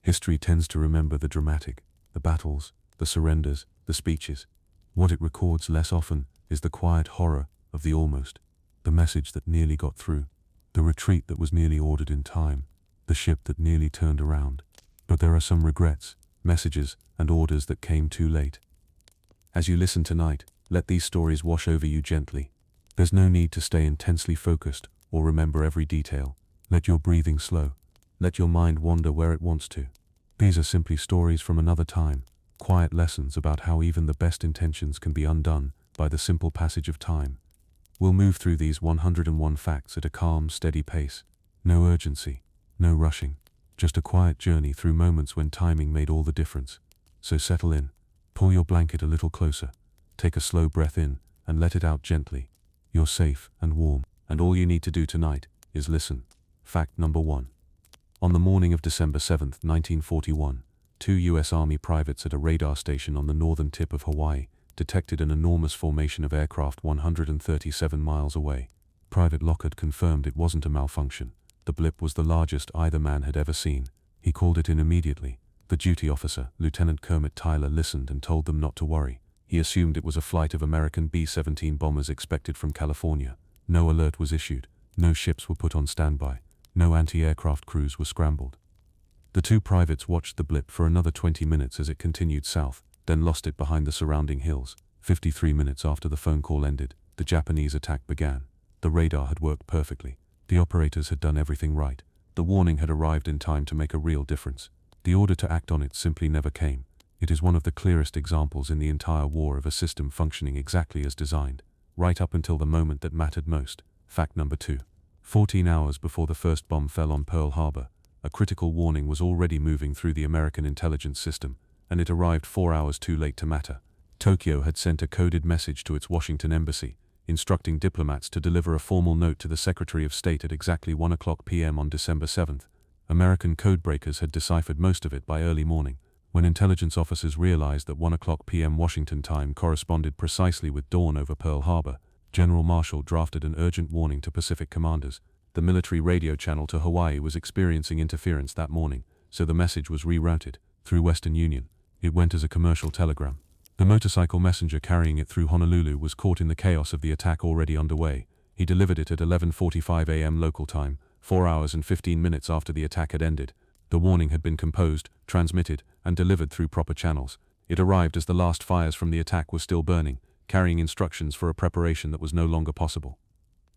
History tends to remember the dramatic, the battles, the surrenders, the speeches. What it records less often is the quiet horror of the almost, the message that nearly got through, the retreat that was nearly ordered in time, the ship that nearly turned around. But there are some regrets, messages, and orders that came too late. As you listen tonight, let these stories wash over you gently. There's no need to stay intensely focused or remember every detail. Let your breathing slow. Let your mind wander where it wants to. These are simply stories from another time, quiet lessons about how even the best intentions can be undone by the simple passage of time. We'll move through these 101 facts at a calm, steady pace. No urgency, no rushing, just a quiet journey through moments when timing made all the difference. So settle in, pull your blanket a little closer, take a slow breath in, and let it out gently. You're safe and warm, and all you need to do tonight is listen. Fact number 1. On the morning of December 7, 1941, 2 U.S. Army privates at a radar station on the northern tip of Hawaii detected an enormous formation of aircraft 137 miles away. Private Lockard confirmed it wasn't a malfunction. The blip was the largest either man had ever seen. He called it in immediately. The duty officer, Lieutenant Kermit Tyler, listened and told them not to worry. He assumed it was a flight of American B-17 bombers expected from California. No alert was issued. No ships were put on standby. No anti-aircraft crews were scrambled. The 2 privates watched the blip for another 20 minutes as it continued south, then lost it behind the surrounding hills. 53 minutes after the phone call ended, the Japanese attack began. The radar had worked perfectly. The operators had done everything right. The warning had arrived in time to make a real difference. The order to act on it simply never came. It is one of the clearest examples in the entire war of a system functioning exactly as designed, right up until the moment that mattered most. Fact number 2. 14 hours before the first bomb fell on Pearl Harbor, a critical warning was already moving through the American intelligence system, and it arrived 4 hours too late to matter. Tokyo had sent a coded message to its Washington embassy, instructing diplomats to deliver a formal note to the Secretary of State at exactly 1:00 p.m. on December 7th. American codebreakers had deciphered most of it by early morning. When intelligence officers realized that 1:00 p.m. Washington time corresponded precisely with dawn over Pearl Harbor, General Marshall drafted an urgent warning to Pacific commanders. The military radio channel to Hawaii was experiencing interference that morning, so the message was rerouted. Through Western Union, it went as a commercial telegram. The motorcycle messenger carrying it through Honolulu was caught in the chaos of the attack already underway. He delivered it at 11:45 a.m. local time, 4 hours and 15 minutes after the attack had ended. The warning had been composed, transmitted, and delivered through proper channels. It arrived as the last fires from the attack were still burning, carrying instructions for a preparation that was no longer possible.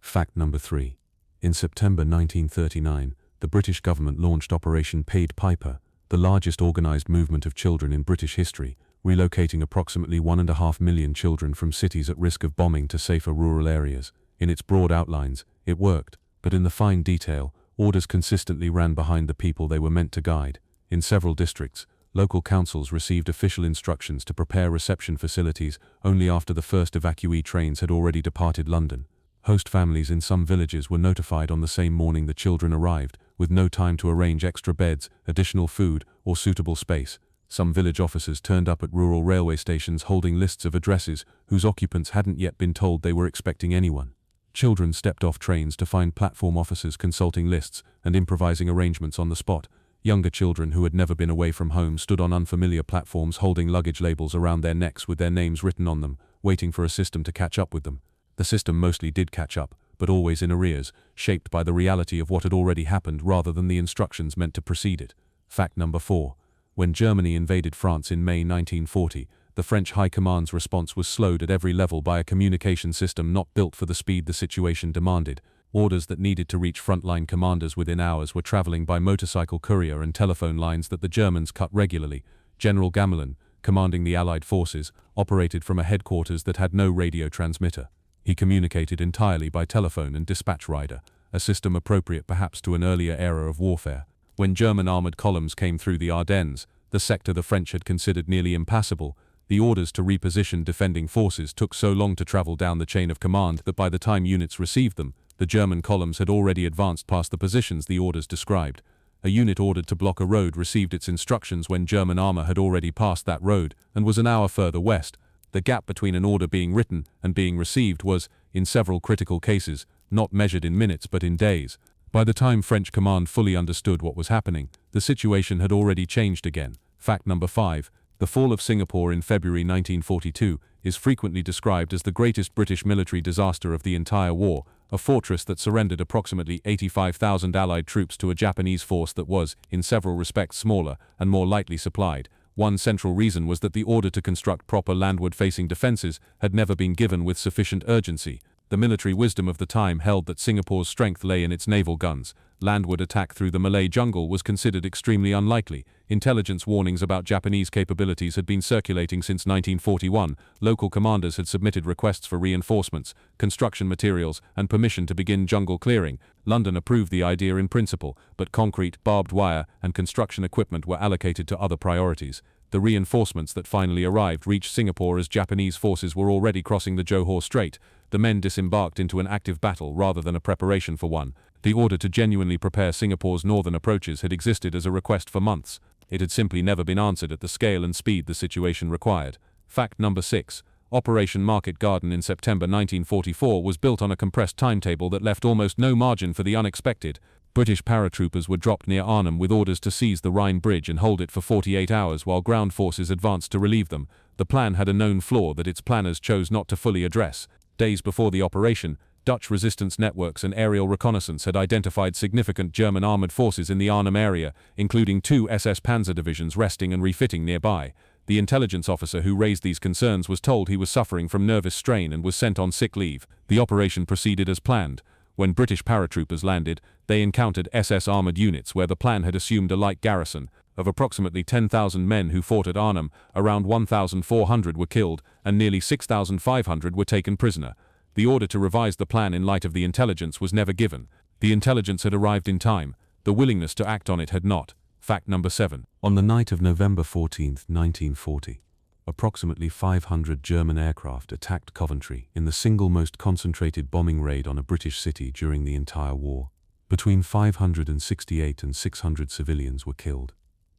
Fact number 3. In September 1939, the British government launched Operation Pied Piper, the largest organized movement of children in British history, relocating approximately 1.5 million children from cities at risk of bombing to safer rural areas. In its broad outlines, it worked, but in the fine detail, orders consistently ran behind the people they were meant to guide. In several districts, local councils received official instructions to prepare reception facilities only after the first evacuee trains had already departed London. Host families in some villages were notified on the same morning the children arrived, with no time to arrange extra beds, additional food, or suitable space. Some village officers turned up at rural railway stations holding lists of addresses whose occupants hadn't yet been told they were expecting anyone. Children stepped off trains to find platform officers consulting lists and improvising arrangements on the spot. Younger children who had never been away from home stood on unfamiliar platforms holding luggage labels around their necks with their names written on them, waiting for a system to catch up with them. The system mostly did catch up, but always in arrears, shaped by the reality of what had already happened rather than the instructions meant to precede it. Fact number 4. When Germany invaded France in May 1940, the French High Command's response was slowed at every level by a communication system not built for the speed the situation demanded. Orders that needed to reach frontline commanders within hours were traveling by motorcycle courier and telephone lines that the Germans cut regularly. General Gamelin, commanding the Allied forces, operated from a headquarters that had no radio transmitter. He communicated entirely by telephone and dispatch rider, a system appropriate perhaps to an earlier era of warfare. When German armored columns came through the Ardennes, the sector the French had considered nearly impassable, the orders to reposition defending forces took so long to travel down the chain of command that by the time units received them, the German columns had already advanced past the positions the orders described. A unit ordered to block a road received its instructions when German armor had already passed that road and was an hour further west. The gap between an order being written and being received was, in several critical cases, not measured in minutes but in days. By the time French command fully understood what was happening, the situation had already changed again. Fact number 5. The fall of Singapore in February 1942 is frequently described as the greatest British military disaster of the entire war, a fortress that surrendered approximately 85,000 Allied troops to a Japanese force that was, in several respects, smaller and more lightly supplied. One central reason was that the order to construct proper landward-facing defenses had never been given with sufficient urgency. The military wisdom of the time held that Singapore's strength lay in its naval guns. Landward attack through the Malay jungle was considered extremely unlikely. Intelligence warnings about Japanese capabilities had been circulating since 1941. Local commanders had submitted requests for reinforcements, construction materials, and permission to begin jungle clearing. London approved the idea in principle, but concrete, barbed wire, and construction equipment were allocated to other priorities. The reinforcements that finally arrived reached Singapore as Japanese forces were already crossing the Johor Strait. The men disembarked into an active battle rather than a preparation for one. The order to genuinely prepare Singapore's northern approaches had existed as a request for months. It had simply never been answered at the scale and speed the situation required. Fact number 6. Operation Market Garden in September 1944 was built on a compressed timetable that left almost no margin for the unexpected. British paratroopers were dropped near Arnhem with orders to seize the Rhine Bridge and hold it for 48 hours while ground forces advanced to relieve them. The plan had a known flaw that its planners chose not to fully address. Days before the operation, Dutch resistance networks and aerial reconnaissance had identified significant German armored forces in the Arnhem area, including 2 SS Panzer divisions resting and refitting nearby. The intelligence officer who raised these concerns was told he was suffering from nervous strain and was sent on sick leave. The operation proceeded as planned. When British paratroopers landed, they encountered SS armored units where the plan had assumed a light garrison. Of approximately 10,000 men who fought at Arnhem, around 1,400 were killed and nearly 6,500 were taken prisoner. The order to revise the plan in light of the intelligence was never given. The intelligence had arrived in time. The willingness to act on it had not. Fact number 7. On the night of November 14, 1940, approximately 500 German aircraft attacked Coventry in the single most concentrated bombing raid on a British city during the entire war. Between 568 and 600 civilians were killed.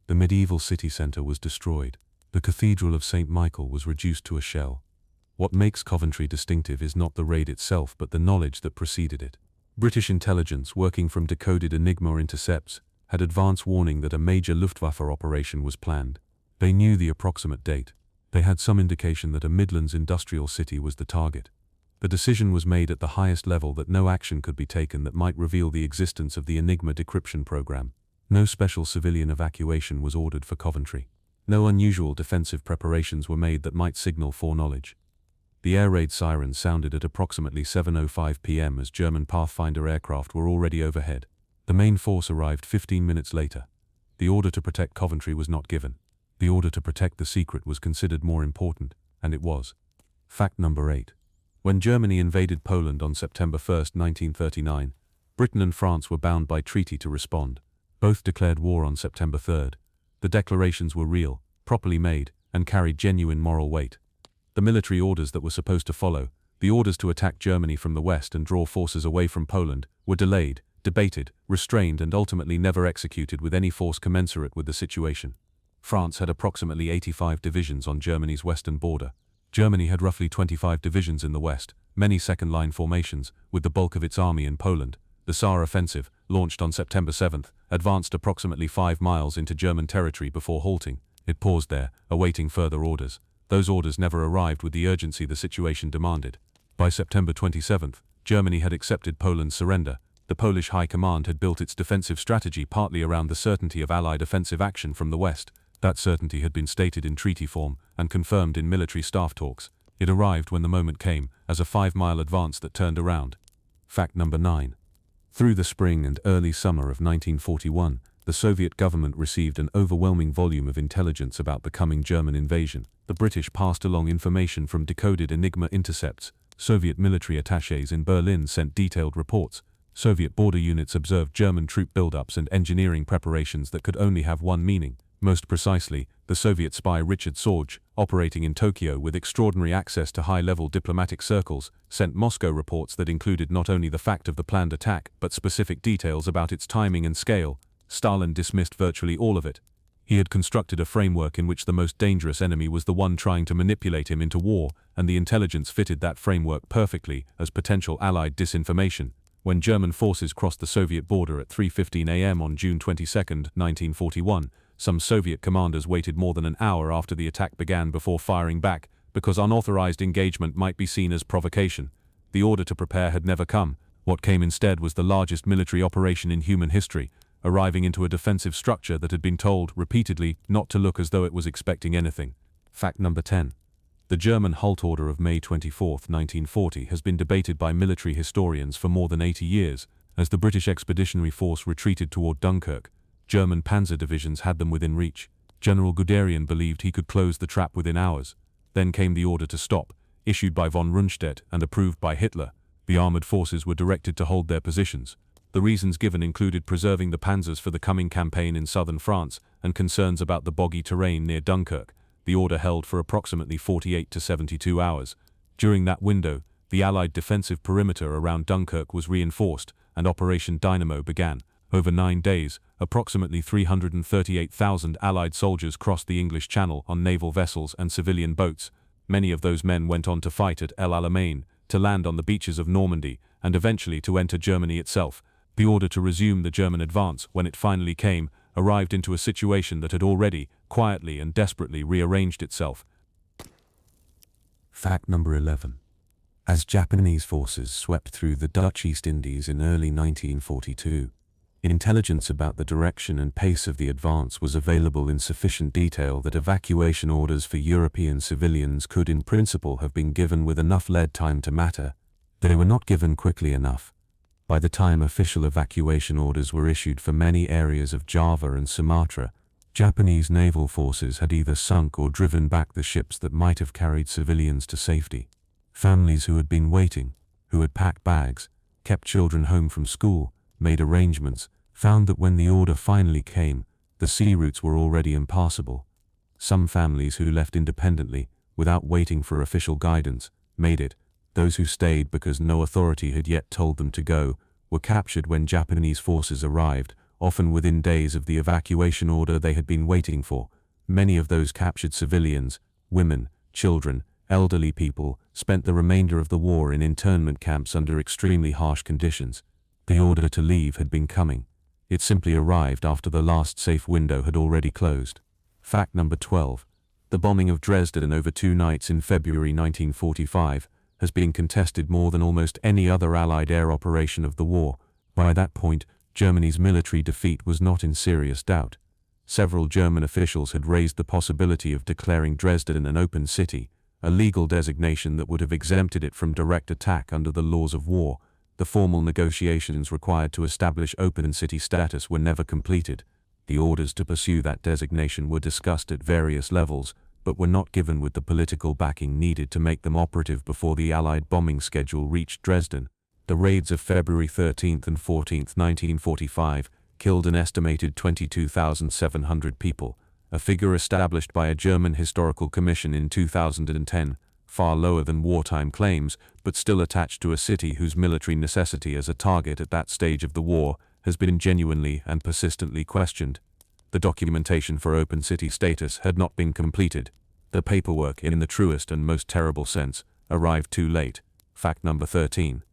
The medieval city centre was destroyed. The Cathedral of St. Michael was reduced to a shell. What makes Coventry distinctive is not the raid itself but the knowledge that preceded it. British intelligence, working from decoded Enigma intercepts, had advance warning that a major Luftwaffe operation was planned. They knew the approximate date. They had some indication that a Midlands industrial city was the target. The decision was made at the highest level that no action could be taken that might reveal the existence of the Enigma decryption program. No special civilian evacuation was ordered for Coventry. No unusual defensive preparations were made that might signal foreknowledge. The air raid sirens sounded at approximately 7:05 p.m. as German Pathfinder aircraft were already overhead. The main force arrived 15 minutes later. The order to protect Coventry was not given. The order to protect the secret was considered more important, and it was. Fact number 8. When Germany invaded Poland on September 1, 1939, Britain and France were bound by treaty to respond. Both declared war on September 3. The declarations were real, properly made, and carried genuine moral weight. The military orders that were supposed to follow, the orders to attack Germany from the west and draw forces away from Poland, were delayed, debated, restrained and ultimately never executed with any force commensurate with the situation. France had approximately 85 divisions on Germany's western border. Germany had roughly 25 divisions in the west, many second-line formations, with the bulk of its army in Poland. The Saar offensive, launched on September 7, advanced approximately 5 miles into German territory before halting. It paused there, awaiting further orders. Those orders never arrived with the urgency the situation demanded. By September 27, Germany had accepted Poland's surrender. The Polish High Command had built its defensive strategy partly around the certainty of Allied offensive action from the west. That certainty had been stated in treaty form and confirmed in military staff talks. It arrived when the moment came, as a 5-mile advance that turned around. Fact number 9. Through the spring and early summer of 1941, the Soviet government received an overwhelming volume of intelligence about the coming German invasion. The British passed along information from decoded Enigma intercepts. Soviet military attachés in Berlin sent detailed reports. Soviet border units observed German troop buildups and engineering preparations that could only have one meaning. Most precisely, the Soviet spy Richard Sorge, operating in Tokyo with extraordinary access to high-level diplomatic circles, sent Moscow reports that included not only the fact of the planned attack but specific details about its timing and scale. Stalin dismissed virtually all of it. He had constructed a framework in which the most dangerous enemy was the one trying to manipulate him into war, and the intelligence fitted that framework perfectly as potential Allied disinformation. When German forces crossed the Soviet border at 3:15 a.m. on June 22, 1941, some Soviet commanders waited more than an hour after the attack began before firing back, because unauthorized engagement might be seen as provocation. The order to prepare had never come. What came instead was the largest military operation in human history, arriving into a defensive structure that had been told repeatedly not to look as though it was expecting anything. Fact number 10. The German halt order of May 24, 1940 has been debated by military historians for more than 80 years. As the British Expeditionary Force retreated toward Dunkirk, German panzer divisions had them within reach. General Guderian believed he could close the trap within hours. Then came the order to stop, issued by von Rundstedt and approved by Hitler. The armored forces were directed to hold their positions. The reasons given included preserving the panzers for the coming campaign in southern France and concerns about the boggy terrain near Dunkirk. The order held for approximately 48 to 72 hours. During that window, the Allied defensive perimeter around Dunkirk was reinforced and Operation Dynamo began. Over 9 days, approximately 338,000 Allied soldiers crossed the English Channel on naval vessels and civilian boats. Many of those men went on to fight at El Alamein, to land on the beaches of Normandy, and eventually to enter Germany itself. The order to resume the German advance, when it finally came, arrived into a situation that had already, quietly and desperately rearranged itself. Fact number 11. As Japanese forces swept through the Dutch East Indies in early 1942, intelligence about the direction and pace of the advance was available in sufficient detail that evacuation orders for European civilians could in principle have been given with enough lead time to matter. They were not given quickly enough. By the time official evacuation orders were issued for many areas of Java and Sumatra, Japanese naval forces had either sunk or driven back the ships that might have carried civilians to safety. Families who had been waiting, who had packed bags, kept children home from school, made arrangements, found that when the order finally came, the sea routes were already impassable. Some families who left independently, without waiting for official guidance, made it. Those who stayed because no authority had yet told them to go, were captured when Japanese forces arrived, often within days of the evacuation order they had been waiting for. Many of those captured civilians, women, children, elderly people, spent the remainder of the war in internment camps under extremely harsh conditions. The order to leave had been coming. It simply arrived after the last safe window had already closed. Fact number 12. The bombing of Dresden over 2 nights in February 1945 has been contested more than almost any other Allied air operation of the war. By that point, Germany's military defeat was not in serious doubt. Several German officials had raised the possibility of declaring Dresden an open city, a legal designation that would have exempted it from direct attack under the laws of war. The formal negotiations required to establish open city status were never completed. The orders to pursue that designation were discussed at various levels, but were not given with the political backing needed to make them operative before the Allied bombing schedule reached Dresden. The raids of February 13 and 14, 1945, killed an estimated 22,700 people, a figure established by a German historical commission in 2010, far lower than wartime claims, but still attached to a city whose military necessity as a target at that stage of the war has been genuinely and persistently questioned. The documentation for open city status had not been completed. The paperwork, in the truest and most terrible sense, arrived too late. Fact number 13.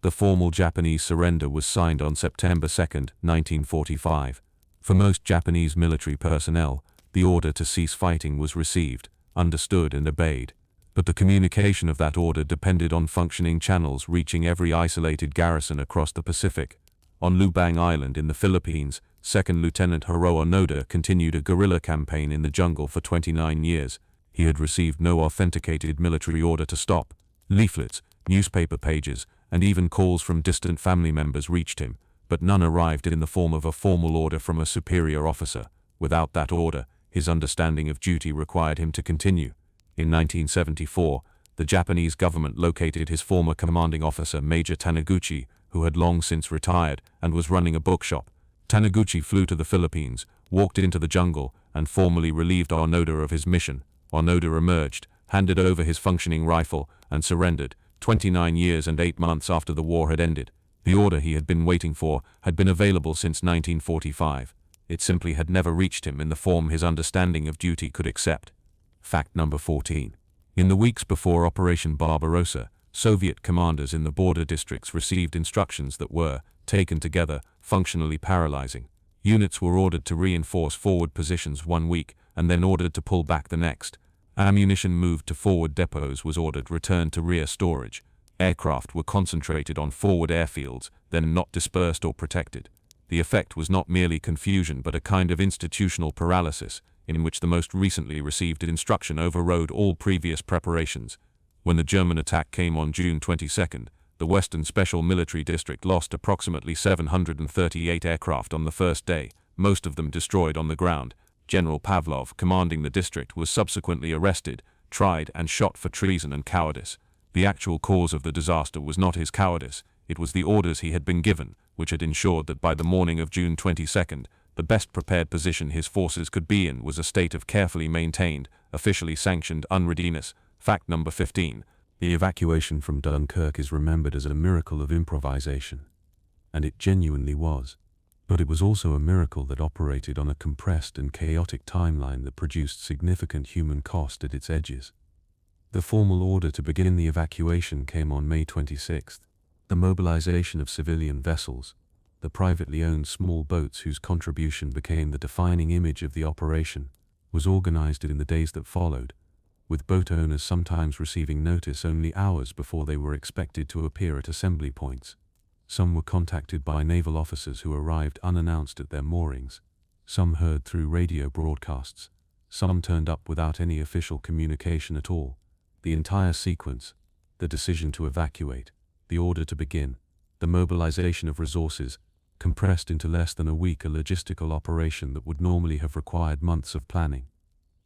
The formal Japanese surrender was signed on September 2, 1945. For most Japanese military personnel, the order to cease fighting was received, understood and obeyed. But the communication of that order depended on functioning channels reaching every isolated garrison across the Pacific. On Lubang Island in the Philippines, 2nd Lieutenant Hiroa Noda continued a guerrilla campaign in the jungle for 29 years. He had received no authenticated military order to stop. Leaflets, newspaper pages, and even calls from distant family members reached him, but none arrived in the form of a formal order from a superior officer. Without that order, his understanding of duty required him to continue. In 1974, the Japanese government located his former commanding officer, Major Taniguchi, who had long since retired and was running a bookshop. Taniguchi flew to the Philippines, walked into the jungle, and formally relieved Onoda of his mission. Onoda emerged, handed over his functioning rifle, and surrendered, 29 years and 8 months after the war had ended. The order he had been waiting for had been available since 1945. It simply had never reached him in the form his understanding of duty could accept. Fact number 14. In the weeks before Operation Barbarossa, Soviet commanders in the border districts received instructions that were, taken together, functionally paralyzing. Units were ordered to reinforce forward positions 1 week, and then ordered to pull back the next. Ammunition moved to forward depots was ordered returned to rear storage. Aircraft were concentrated on forward airfields, then not dispersed or protected. The effect was not merely confusion but a kind of institutional paralysis, in which the most recently received instruction overrode all previous preparations. When the German attack came on June 22, the Western Special Military District lost approximately 738 aircraft on the first day, most of them destroyed on the ground. General Pavlov, commanding the district, was subsequently arrested, tried and shot for treason and cowardice. The actual cause of the disaster was not his cowardice, it was the orders he had been given, which had ensured that by the morning of June 22, the best prepared position his forces could be in was a state of carefully maintained, officially sanctioned unreadiness. Fact number 15. The evacuation from Dunkirk is remembered as a miracle of improvisation. And it genuinely was. But it was also a miracle that operated on a compressed and chaotic timeline that produced significant human cost at its edges. The formal order to begin the evacuation came on May 26. The mobilization of civilian vessels, the privately owned small boats whose contribution became the defining image of the operation, was organized in the days that followed, with boat owners sometimes receiving notice only hours before they were expected to appear at assembly points. Some were contacted by naval officers who arrived unannounced at their moorings. Some heard through radio broadcasts. Some turned up without any official communication at all. The entire sequence, the decision to evacuate, the order to begin, the mobilization of resources, compressed into less than a week, a logistical operation that would normally have required months of planning.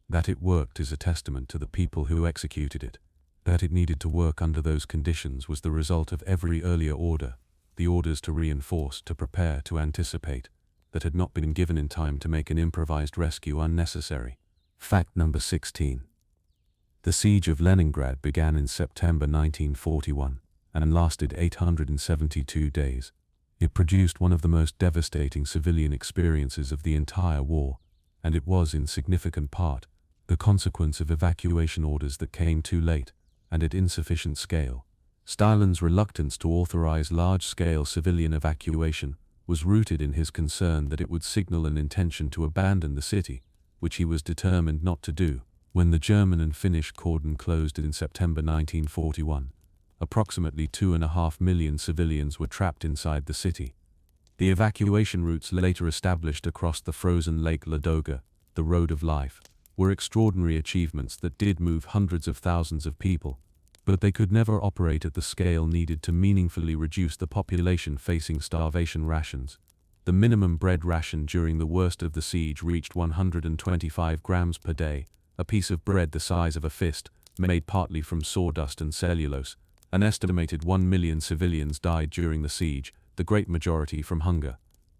That it worked is a testament to the people who executed it. That it needed to work under those conditions was the result of every earlier order, the orders to reinforce, to prepare, to anticipate, that had not been given in time to make an improvised rescue unnecessary. Fact number 16. The siege of Leningrad began in September 1941 and lasted 872 days. It produced one of the most devastating civilian experiences of the entire war, and it was in significant part the consequence of evacuation orders that came too late and at insufficient scale. Stalin's reluctance to authorize large-scale civilian evacuation was rooted in his concern that it would signal an intention to abandon the city, which he was determined not to do. When the German and Finnish cordon closed in September 1941, approximately 2.5 million civilians were trapped inside the city. The evacuation routes later established across the frozen Lake Ladoga, the Road of Life, were extraordinary achievements that did move hundreds of thousands of people, but they could never operate at the scale needed to meaningfully reduce the population facing starvation rations. The minimum bread ration during the worst of the siege reached 125 grams per day, a piece of bread the size of a fist, made partly from sawdust and cellulose. An estimated 1 million civilians died during the siege, the great majority from hunger.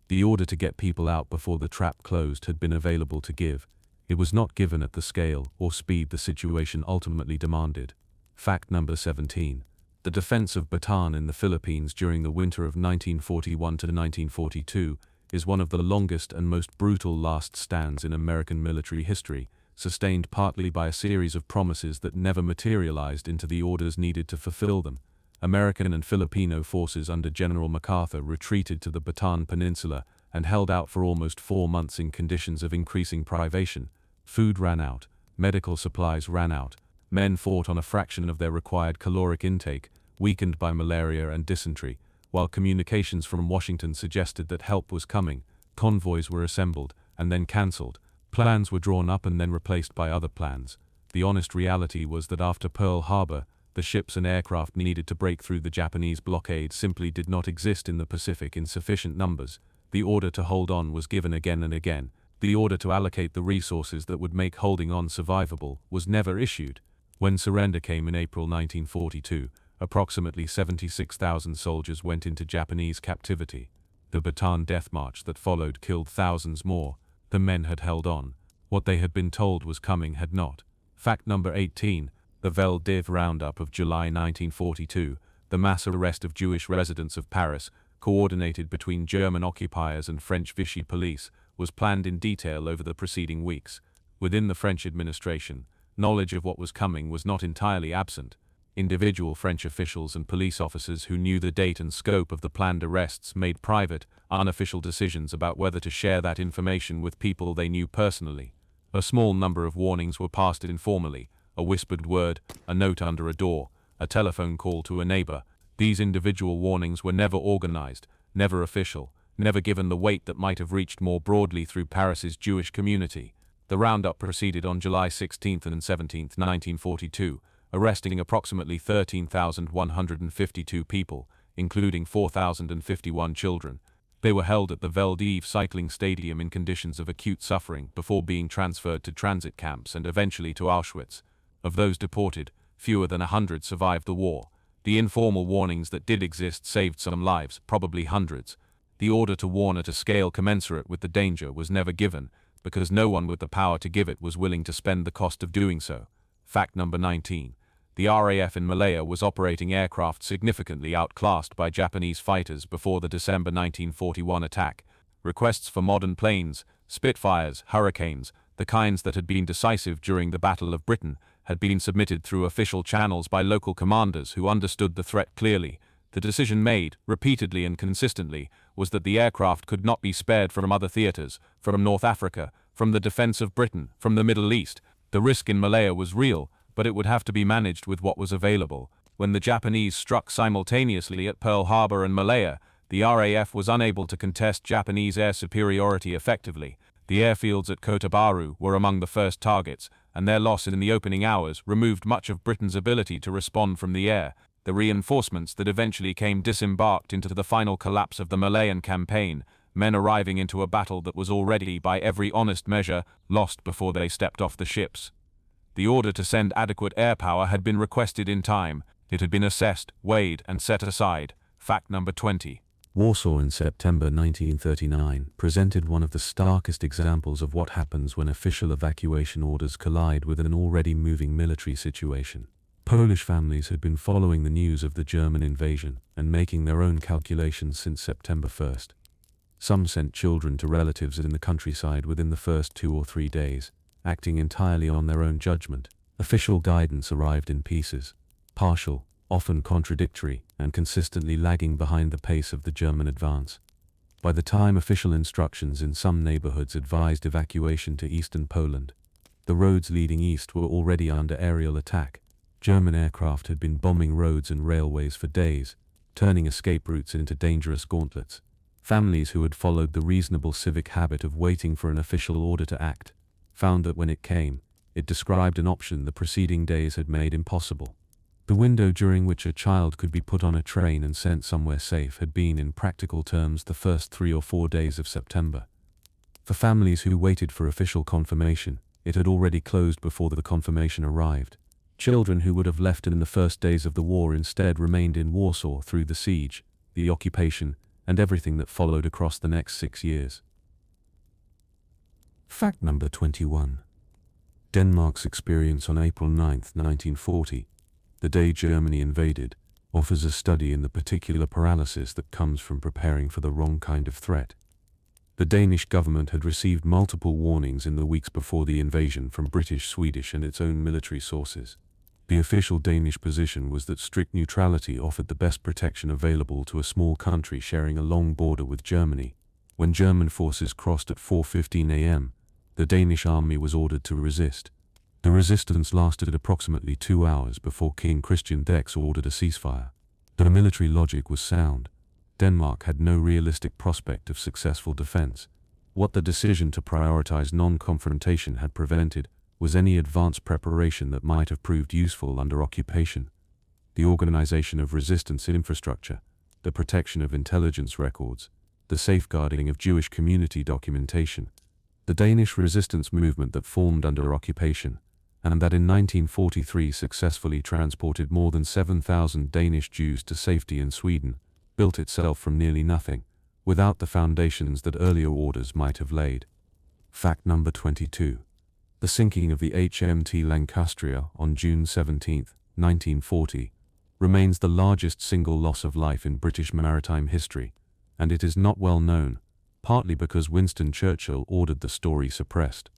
The order to get people out before the trap closed had been available to give. It was not given at the scale or speed the situation ultimately demanded. Fact number 17. The defense of Bataan in the Philippines during the winter of 1941 to 1942 is one of the longest and most brutal last stands in American military history, sustained partly by a series of promises that never materialized into the orders needed to fulfill them. American and Filipino forces under General MacArthur retreated to the Bataan Peninsula and held out for almost 4 months in conditions of increasing privation. Food ran out, medical supplies ran out, men fought on a fraction of their required caloric intake, weakened by malaria and dysentery. While communications from Washington suggested that help was coming, convoys were assembled and then cancelled. Plans were drawn up and then replaced by other plans. The honest reality was that after Pearl Harbor, the ships and aircraft needed to break through the Japanese blockade simply did not exist in the Pacific in sufficient numbers. The order to hold on was given again and again. The order to allocate the resources that would make holding on survivable was never issued. When surrender came in April 1942, approximately 76,000 soldiers went into Japanese captivity. The Bataan Death March that followed killed thousands more. The men had held on. What they had been told was coming had not. Fact number 18. The Vel d'Hiv roundup of July 1942, the mass arrest of Jewish residents of Paris, coordinated between German occupiers and French Vichy police, was planned in detail over the preceding weeks. Within the French administration, knowledge of what was coming was not entirely absent. Individual French officials and police officers who knew the date and scope of the planned arrests made private, unofficial decisions about whether to share that information with people they knew personally. A small number of warnings were passed informally, a whispered word, a note under a door, a telephone call to a neighbor. These individual warnings were never organized, never official, never given the weight that might have reached more broadly through Paris's Jewish community. The roundup proceeded on July 16 and 17, 1942, arresting approximately 13,152 people, including 4,051 children. They were held at the Veldiv cycling stadium in conditions of acute suffering before being transferred to transit camps and eventually to Auschwitz. Of those deported, fewer than 100 survived the war. The informal warnings that did exist saved some lives, probably hundreds. The order to warn at a scale commensurate with the danger was never given, because no one with the power to give it was willing to spend the cost of doing so. Fact number 19. The RAF in Malaya was operating aircraft significantly outclassed by Japanese fighters before the December 1941 attack. Requests for modern planes, Spitfires, Hurricanes, the kinds that had been decisive during the Battle of Britain, had been submitted through official channels by local commanders who understood the threat clearly. The decision made, repeatedly and consistently, was that the aircraft could not be spared from other theaters, from North Africa, from the defense of Britain, from the Middle East. The risk in Malaya was real, but it would have to be managed with what was available. When the Japanese struck simultaneously at Pearl Harbor and Malaya, the RAF was unable to contest Japanese air superiority effectively. The airfields at Kota Baru were among the first targets, and their loss in the opening hours removed much of Britain's ability to respond from the air. The reinforcements that eventually came disembarked into the final collapse of the Malayan campaign, men arriving into a battle that was already, by every honest measure, lost before they stepped off the ships. The order to send adequate air power had been requested in time. It had been assessed, weighed, and set aside. Fact number 20. Warsaw in September 1939 presented one of the starkest examples of what happens when official evacuation orders collide with an already moving military situation. Polish families had been following the news of the German invasion and making their own calculations since September 1st. Some sent children to relatives in the countryside within the first 2 or 3 days, acting entirely on their own judgment. Official guidance arrived in pieces, partial, often contradictory, and consistently lagging behind the pace of the German advance. By the time official instructions in some neighborhoods advised evacuation to eastern Poland, the roads leading east were already under aerial attack. German aircraft had been bombing roads and railways for days, turning escape routes into dangerous gauntlets. Families who had followed the reasonable civic habit of waiting for an official order to act found that when it came, it described an option the preceding days had made impossible. The window during which a child could be put on a train and sent somewhere safe had been, in practical terms, the first 3 or 4 days of September. For families who waited for official confirmation, it had already closed before the confirmation arrived. Children who would have left in the first days of the war instead remained in Warsaw through the siege, the occupation, and everything that followed across the next 6 years. Fact number 21. Denmark's experience on April 9, 1940, the day Germany invaded, offers a study in the particular paralysis that comes from preparing for the wrong kind of threat. The Danish government had received multiple warnings in the weeks before the invasion from British, Swedish, and its own military sources. The official Danish position was that strict neutrality offered the best protection available to a small country sharing a long border with Germany. When German forces crossed at 4:15 a.m., the Danish army was ordered to resist. The resistance lasted approximately 2 hours before King Christian X ordered a ceasefire. The military logic was sound. Denmark had no realistic prospect of successful defense. What the decision to prioritize non-confrontation had prevented was any advanced preparation that might have proved useful under occupation. The organization of resistance infrastructure, the protection of intelligence records, the safeguarding of Jewish community documentation, the Danish resistance movement that formed under occupation, and that in 1943 successfully transported more than 7,000 Danish Jews to safety in Sweden, built itself from nearly nothing, without the foundations that earlier orders might have laid. Fact number 22. The sinking of the HMT Lancastria on June 17, 1940, remains the largest single loss of life in British maritime history, and it is not well known, partly because Winston Churchill ordered the story suppressed.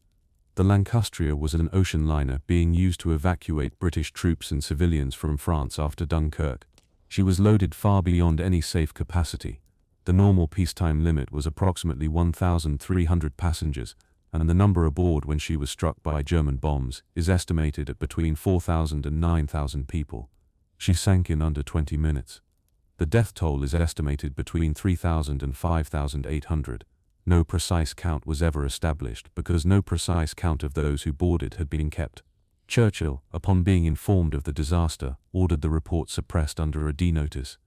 The Lancastria was an ocean liner being used to evacuate British troops and civilians from France after Dunkirk. She was loaded far beyond any safe capacity. The normal peacetime limit was approximately 1,300 passengers, and the number aboard when she was struck by German bombs is estimated at between 4,000 and 9,000 people. She sank in under 20 minutes. The death toll is estimated between 3,000 and 5,800. No precise count was ever established because no precise count of those who boarded had been kept. Churchill, upon being informed of the disaster, ordered the report suppressed under a D notice.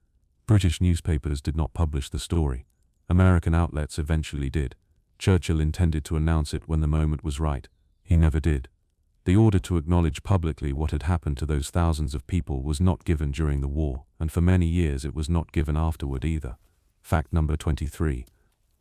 British newspapers did not publish the story. American outlets eventually did. Churchill intended to announce it when the moment was right. He never did. The order to acknowledge publicly what had happened to those thousands of people was not given during the war, and for many years it was not given afterward either. Fact number 23.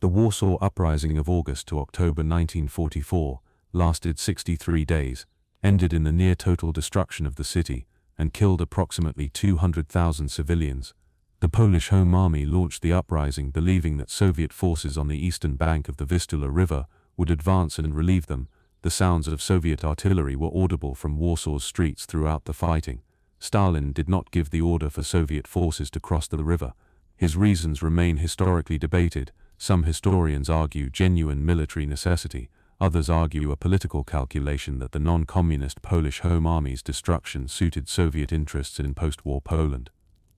The Warsaw Uprising of August to October 1944 lasted 63 days, ended in the near-total destruction of the city, and killed approximately 200,000 civilians. The Polish Home Army launched the uprising believing that Soviet forces on the eastern bank of the Vistula River would advance and relieve them. The sounds of Soviet artillery were audible from Warsaw's streets throughout the fighting. Stalin did not give the order for Soviet forces to cross the river. His reasons remain historically debated. Some historians argue genuine military necessity, others argue a political calculation that the non-communist Polish Home Army's destruction suited Soviet interests in post-war Poland.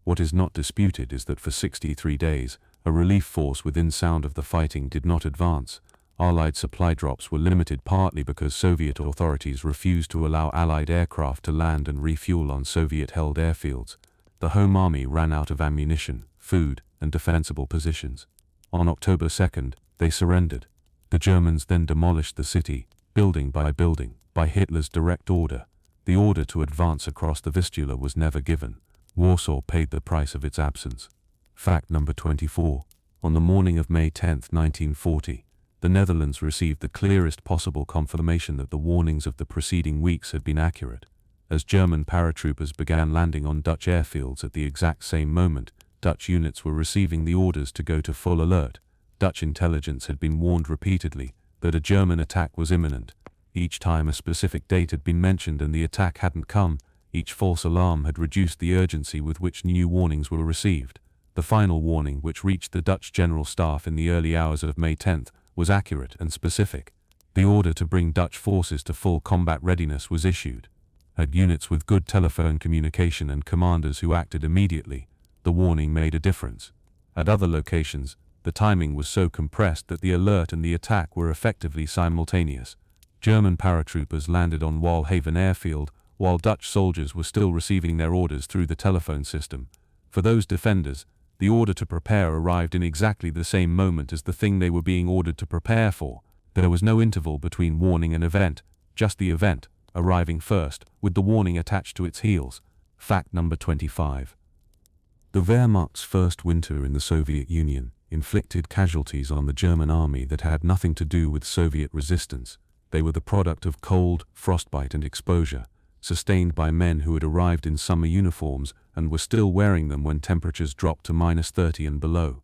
What is not disputed is that for 63 days, a relief force within sound of the fighting did not advance. Allied supply drops were limited partly because Soviet authorities refused to allow Allied aircraft to land and refuel on Soviet-held airfields. The Home Army ran out of ammunition, food, and defensible positions. On October 2nd, they surrendered. The Germans then demolished the city, building, by Hitler's direct order. The order to advance across the Vistula was never given. Warsaw paid the price of its absence. Fact number 24. On the morning of May 10, 1940, the Netherlands received the clearest possible confirmation that the warnings of the preceding weeks had been accurate. As German paratroopers began landing on Dutch airfields at the exact same moment, Dutch units were receiving the orders to go to full alert. Dutch intelligence had been warned repeatedly that a German attack was imminent. Each time a specific date had been mentioned and the attack hadn't come, each false alarm had reduced the urgency with which new warnings were received. The final warning, which reached the Dutch General Staff in the early hours of May 10th, was accurate and specific. The order to bring Dutch forces to full combat readiness was issued. At units with good telephone communication and commanders who acted immediately, the warning made a difference. At other locations, the timing was so compressed that the alert and the attack were effectively simultaneous. German paratroopers landed on Walhaven airfield, while Dutch soldiers were still receiving their orders through the telephone system. For those defenders, the order to prepare arrived in exactly the same moment as the thing they were being ordered to prepare for. There was no interval between warning and event, just the event, arriving first, with the warning attached to its heels. Fact number 25. The Wehrmacht's first winter in the Soviet Union inflicted casualties on the German army that had nothing to do with Soviet resistance. They were the product of cold, frostbite and exposure, sustained by men who had arrived in summer uniforms and were still wearing them when temperatures dropped to -30 and below.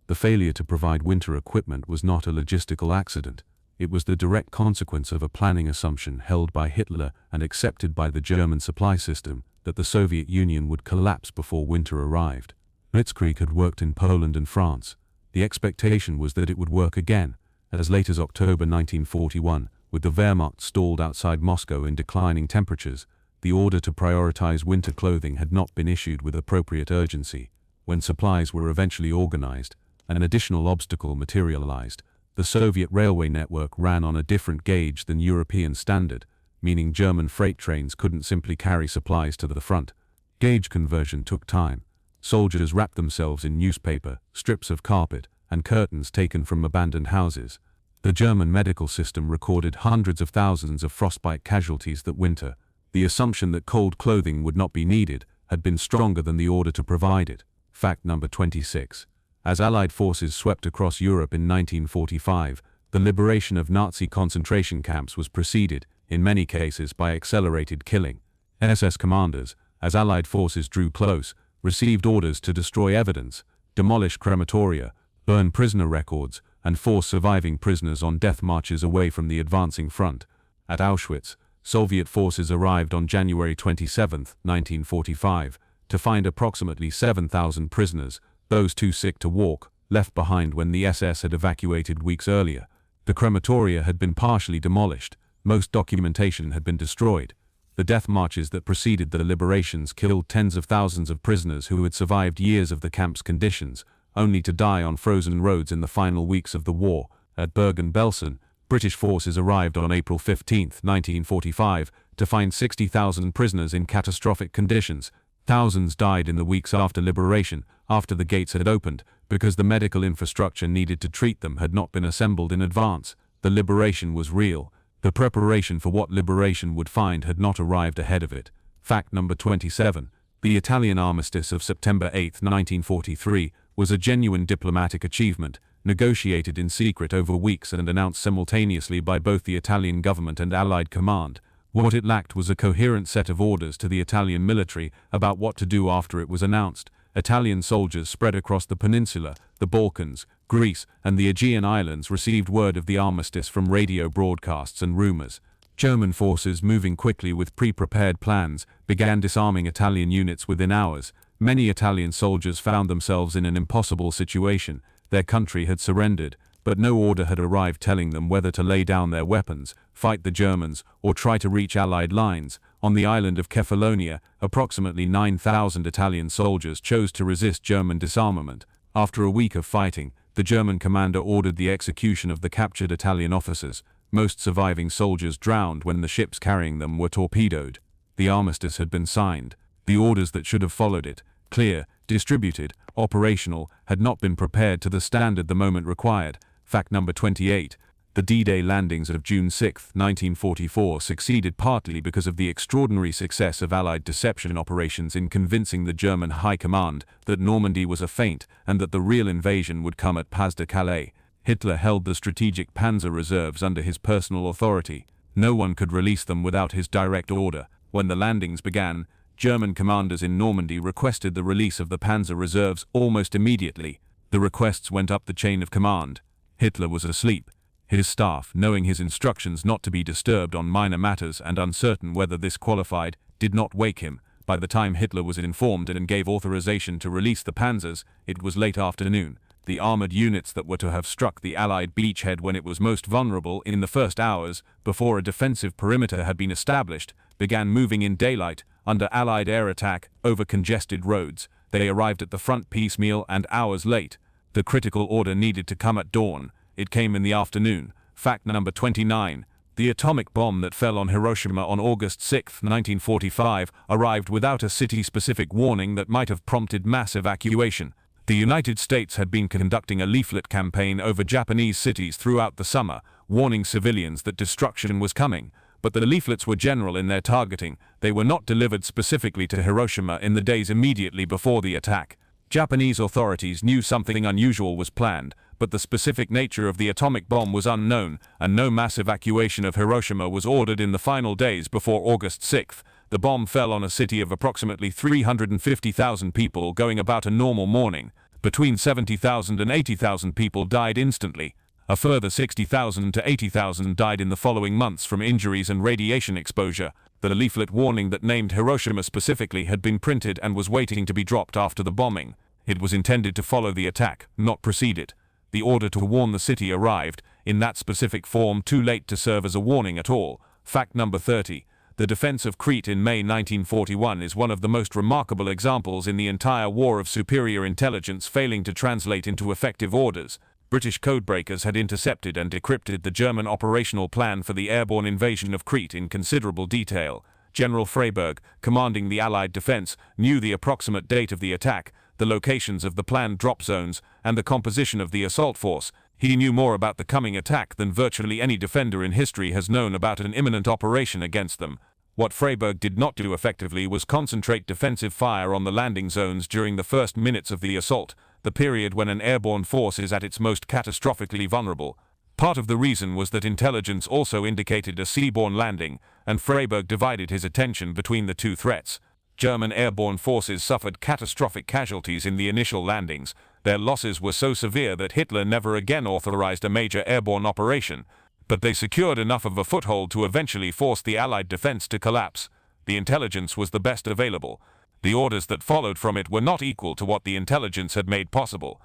The failure to provide winter equipment was not a logistical accident. It was the direct consequence of a planning assumption held by Hitler and accepted by the German supply system that the Soviet Union would collapse before winter arrived. Blitzkrieg had worked in Poland and France. The expectation was that it would work again, as late as October 1941, with the Wehrmacht stalled outside Moscow in declining temperatures. The order to prioritize winter clothing had not been issued with appropriate urgency. When supplies were eventually organized, an additional obstacle materialized. The Soviet railway network ran on a different gauge than European standard, meaning German freight trains couldn't simply carry supplies to the front. Gauge conversion took time. Soldiers wrapped themselves in newspaper, strips of carpet, and curtains taken from abandoned houses. The German medical system recorded hundreds of thousands of frostbite casualties that winter. The assumption that cold clothing would not be needed had been stronger than the order to provide it. Fact number 26. As Allied forces swept across Europe in 1945, the liberation of Nazi concentration camps was preceded, in many cases, by accelerated killing. SS commanders, as Allied forces drew close, received orders to destroy evidence, demolish crematoria, burn prisoner records, and force surviving prisoners on death marches away from the advancing front. At Auschwitz, Soviet forces arrived on January 27, 1945, to find approximately 7,000 prisoners, those too sick to walk, left behind when the SS had evacuated weeks earlier. The crematoria had been partially demolished, most documentation had been destroyed. The death marches that preceded the liberations killed tens of thousands of prisoners who had survived years of the camp's conditions, only to die on frozen roads in the final weeks of the war. At Bergen-Belsen, British forces arrived on April 15, 1945, to find 60,000 prisoners in catastrophic conditions. Thousands died in the weeks after liberation, after the gates had opened, because the medical infrastructure needed to treat them had not been assembled in advance. The liberation was real. The preparation for what liberation would find had not arrived ahead of it. Fact number 27. The Italian armistice of September 8, 1943, was a genuine diplomatic achievement, negotiated in secret over weeks and announced simultaneously by both the Italian government and Allied command. What it lacked was a coherent set of orders to the Italian military about what to do after it was announced. Italian soldiers spread across the peninsula, the Balkans, Greece, and the Aegean Islands received word of the armistice from radio broadcasts and rumors. German forces, moving quickly with pre-prepared plans, began disarming Italian units within hours. Many Italian soldiers found themselves in an impossible situation. Their country had surrendered, but no order had arrived telling them whether to lay down their weapons, fight the Germans, or try to reach Allied lines. On the island of Kefalonia, approximately 9,000 Italian soldiers chose to resist German disarmament. After a week of fighting, the German commander ordered the execution of the captured Italian officers. Most surviving soldiers drowned when the ships carrying them were torpedoed. The armistice had been signed. The orders that should have followed it, clear, distributed, operational, had not been prepared to the standard the moment required. Fact number 28. The D-Day landings of June 6, 1944 succeeded partly because of the extraordinary success of Allied deception operations in convincing the German High Command that Normandy was a feint and that the real invasion would come at Pas de Calais. Hitler held the strategic panzer reserves under his personal authority. No one could release them without his direct order. When the landings began, German commanders in Normandy requested the release of the panzer reserves almost immediately. The requests went up the chain of command. Hitler was asleep. His staff, knowing his instructions not to be disturbed on minor matters and uncertain whether this qualified, did not wake him. By the time Hitler was informed and gave authorization to release the panzers, it was late afternoon. The armored units that were to have struck the Allied beachhead when it was most vulnerable in the first hours, before a defensive perimeter had been established, began moving in daylight, under Allied air attack, over congested roads. They arrived at the front piecemeal and hours late. The critical order needed to come at dawn. It came in the afternoon. Fact number 29. The atomic bomb that fell on Hiroshima on August 6, 1945, arrived without a city-specific warning that might have prompted mass evacuation. The United States had been conducting a leaflet campaign over Japanese cities throughout the summer, warning civilians that destruction was coming. But the leaflets were general in their targeting. They were not delivered specifically to Hiroshima in the days immediately before the attack. Japanese authorities knew something unusual was planned, but the specific nature of the atomic bomb was unknown, and no mass evacuation of Hiroshima was ordered in the final days before August 6. The bomb fell on a city of approximately 350,000 people going about a normal morning. Between 70,000 and 80,000 people died instantly. A further 60,000 to 80,000 died in the following months from injuries and radiation exposure. The leaflet warning that named Hiroshima specifically had been printed and was waiting to be dropped after the bombing. It was intended to follow the attack, not precede it. The order to warn the city arrived, in that specific form, too late to serve as a warning at all. Fact number 30. The defense of Crete in May 1941 is one of the most remarkable examples in the entire war of superior intelligence failing to translate into effective orders. British codebreakers had intercepted and decrypted the German operational plan for the airborne invasion of Crete in considerable detail. General Freyberg, commanding the Allied defense, knew the approximate date of the attack, the locations of the planned drop zones, and the composition of the assault force. He knew more about the coming attack than virtually any defender in history has known about an imminent operation against them. What Freyberg did not do effectively was concentrate defensive fire on the landing zones during the first minutes of the assault, the period when an airborne force is at its most catastrophically vulnerable. Part of the reason was that intelligence also indicated a seaborne landing, and Freyberg divided his attention between the two threats. German airborne forces suffered catastrophic casualties in the initial landings. Their losses were so severe that Hitler never again authorized a major airborne operation. but they secured enough of a foothold to eventually force the Allied defense to collapse. The intelligence was the best available. The orders that followed from it were not equal to what the intelligence had made possible.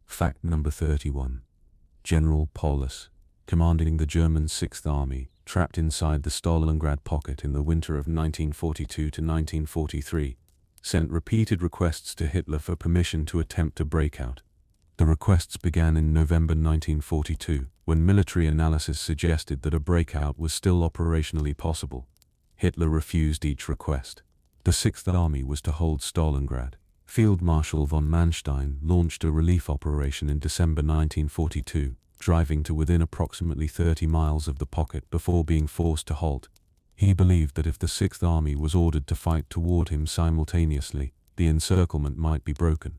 Fact number 31. General Paulus, commanding the German Sixth Army, trapped inside the Stalingrad pocket in the winter of 1942 to 1943, sent repeated requests to Hitler for permission to attempt a breakout. The requests began in November 1942, when military analysis suggested that a breakout was still operationally possible. Hitler refused each request. The Sixth Army was to hold Stalingrad. Field Marshal von Manstein launched a relief operation in December 1942, driving to within approximately 30 miles of the pocket before being forced to halt. He believed that if the Sixth Army was ordered to fight toward him simultaneously, the encirclement might be broken.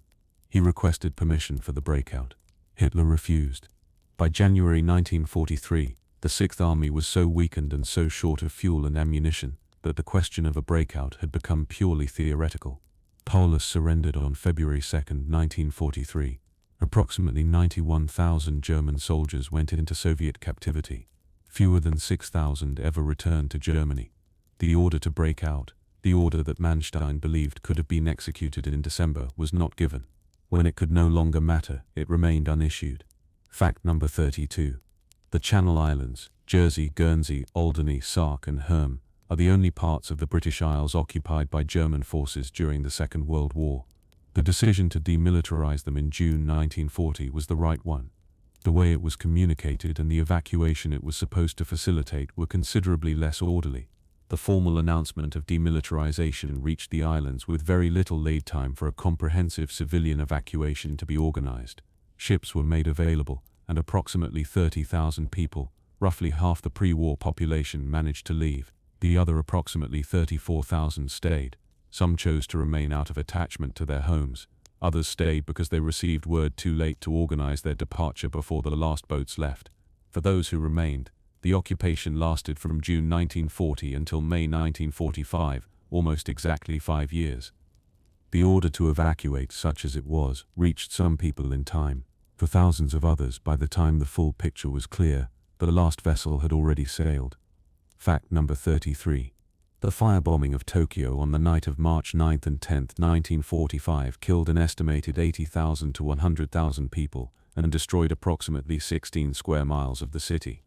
He requested permission for the breakout. Hitler refused. By January 1943, the Sixth Army was so weakened and so short of fuel and ammunition that the question of a breakout had become purely theoretical. Paulus surrendered on February 2, 1943. Approximately 91,000 German soldiers went into Soviet captivity. Fewer than 6,000 ever returned to Germany. The order to break out, the order that Manstein believed could have been executed in December, was not given. When it could no longer matter, it remained unissued. Fact number 32. The Channel Islands, Jersey, Guernsey, Alderney, Sark and Herm, are the only parts of the British Isles occupied by German forces during the Second World War. The decision to demilitarize them in June 1940 was the right one. The way it was communicated and the evacuation it was supposed to facilitate were considerably less orderly. The formal announcement of demilitarization reached the islands with very little lead time for a comprehensive civilian evacuation to be organized. Ships were made available, and approximately 30,000 people, roughly half the pre-war population, managed to leave. The other approximately 34,000 stayed. Some chose to remain out of attachment to their homes. Others stayed because they received word too late to organize their departure before the last boats left. For those who remained, the occupation lasted from June 1940 until May 1945, almost exactly 5 years. The order to evacuate, such as it was, reached some people in time. For thousands of others, by the time the full picture was clear, the last vessel had already sailed. Fact number 33. The firebombing of Tokyo on the night of March 9 and 10, 1945 killed an estimated 80,000 to 100,000 people and destroyed approximately 16 square miles of the city.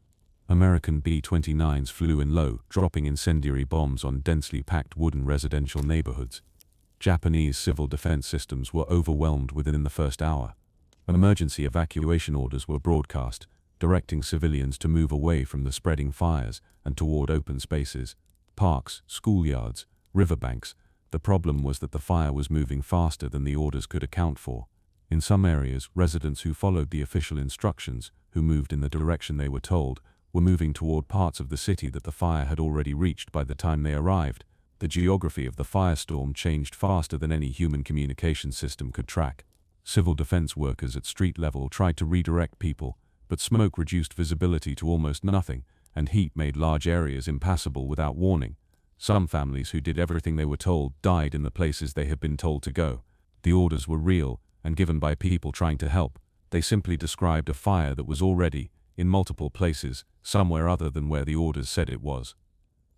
American B-29s flew in low, dropping incendiary bombs on densely packed wooden residential neighborhoods. Japanese civil defense systems were overwhelmed within the first hour. Emergency evacuation orders were broadcast, directing civilians to move away from the spreading fires and toward open spaces, parks, schoolyards, riverbanks. The problem was that the fire was moving faster than the orders could account for. In some areas, residents who followed the official instructions, who moved in the direction they were told, were moving toward parts of the city that the fire had already reached by the time they arrived. The geography of the firestorm changed faster than any human communication system could track. Civil defense workers at street level tried to redirect people, but smoke reduced visibility to almost nothing, and heat made large areas impassable without warning. Some families who did everything they were told died in the places they had been told to go. The orders were real, and given by people trying to help. They simply described a fire that was already, in multiple places, somewhere other than where the orders said it was.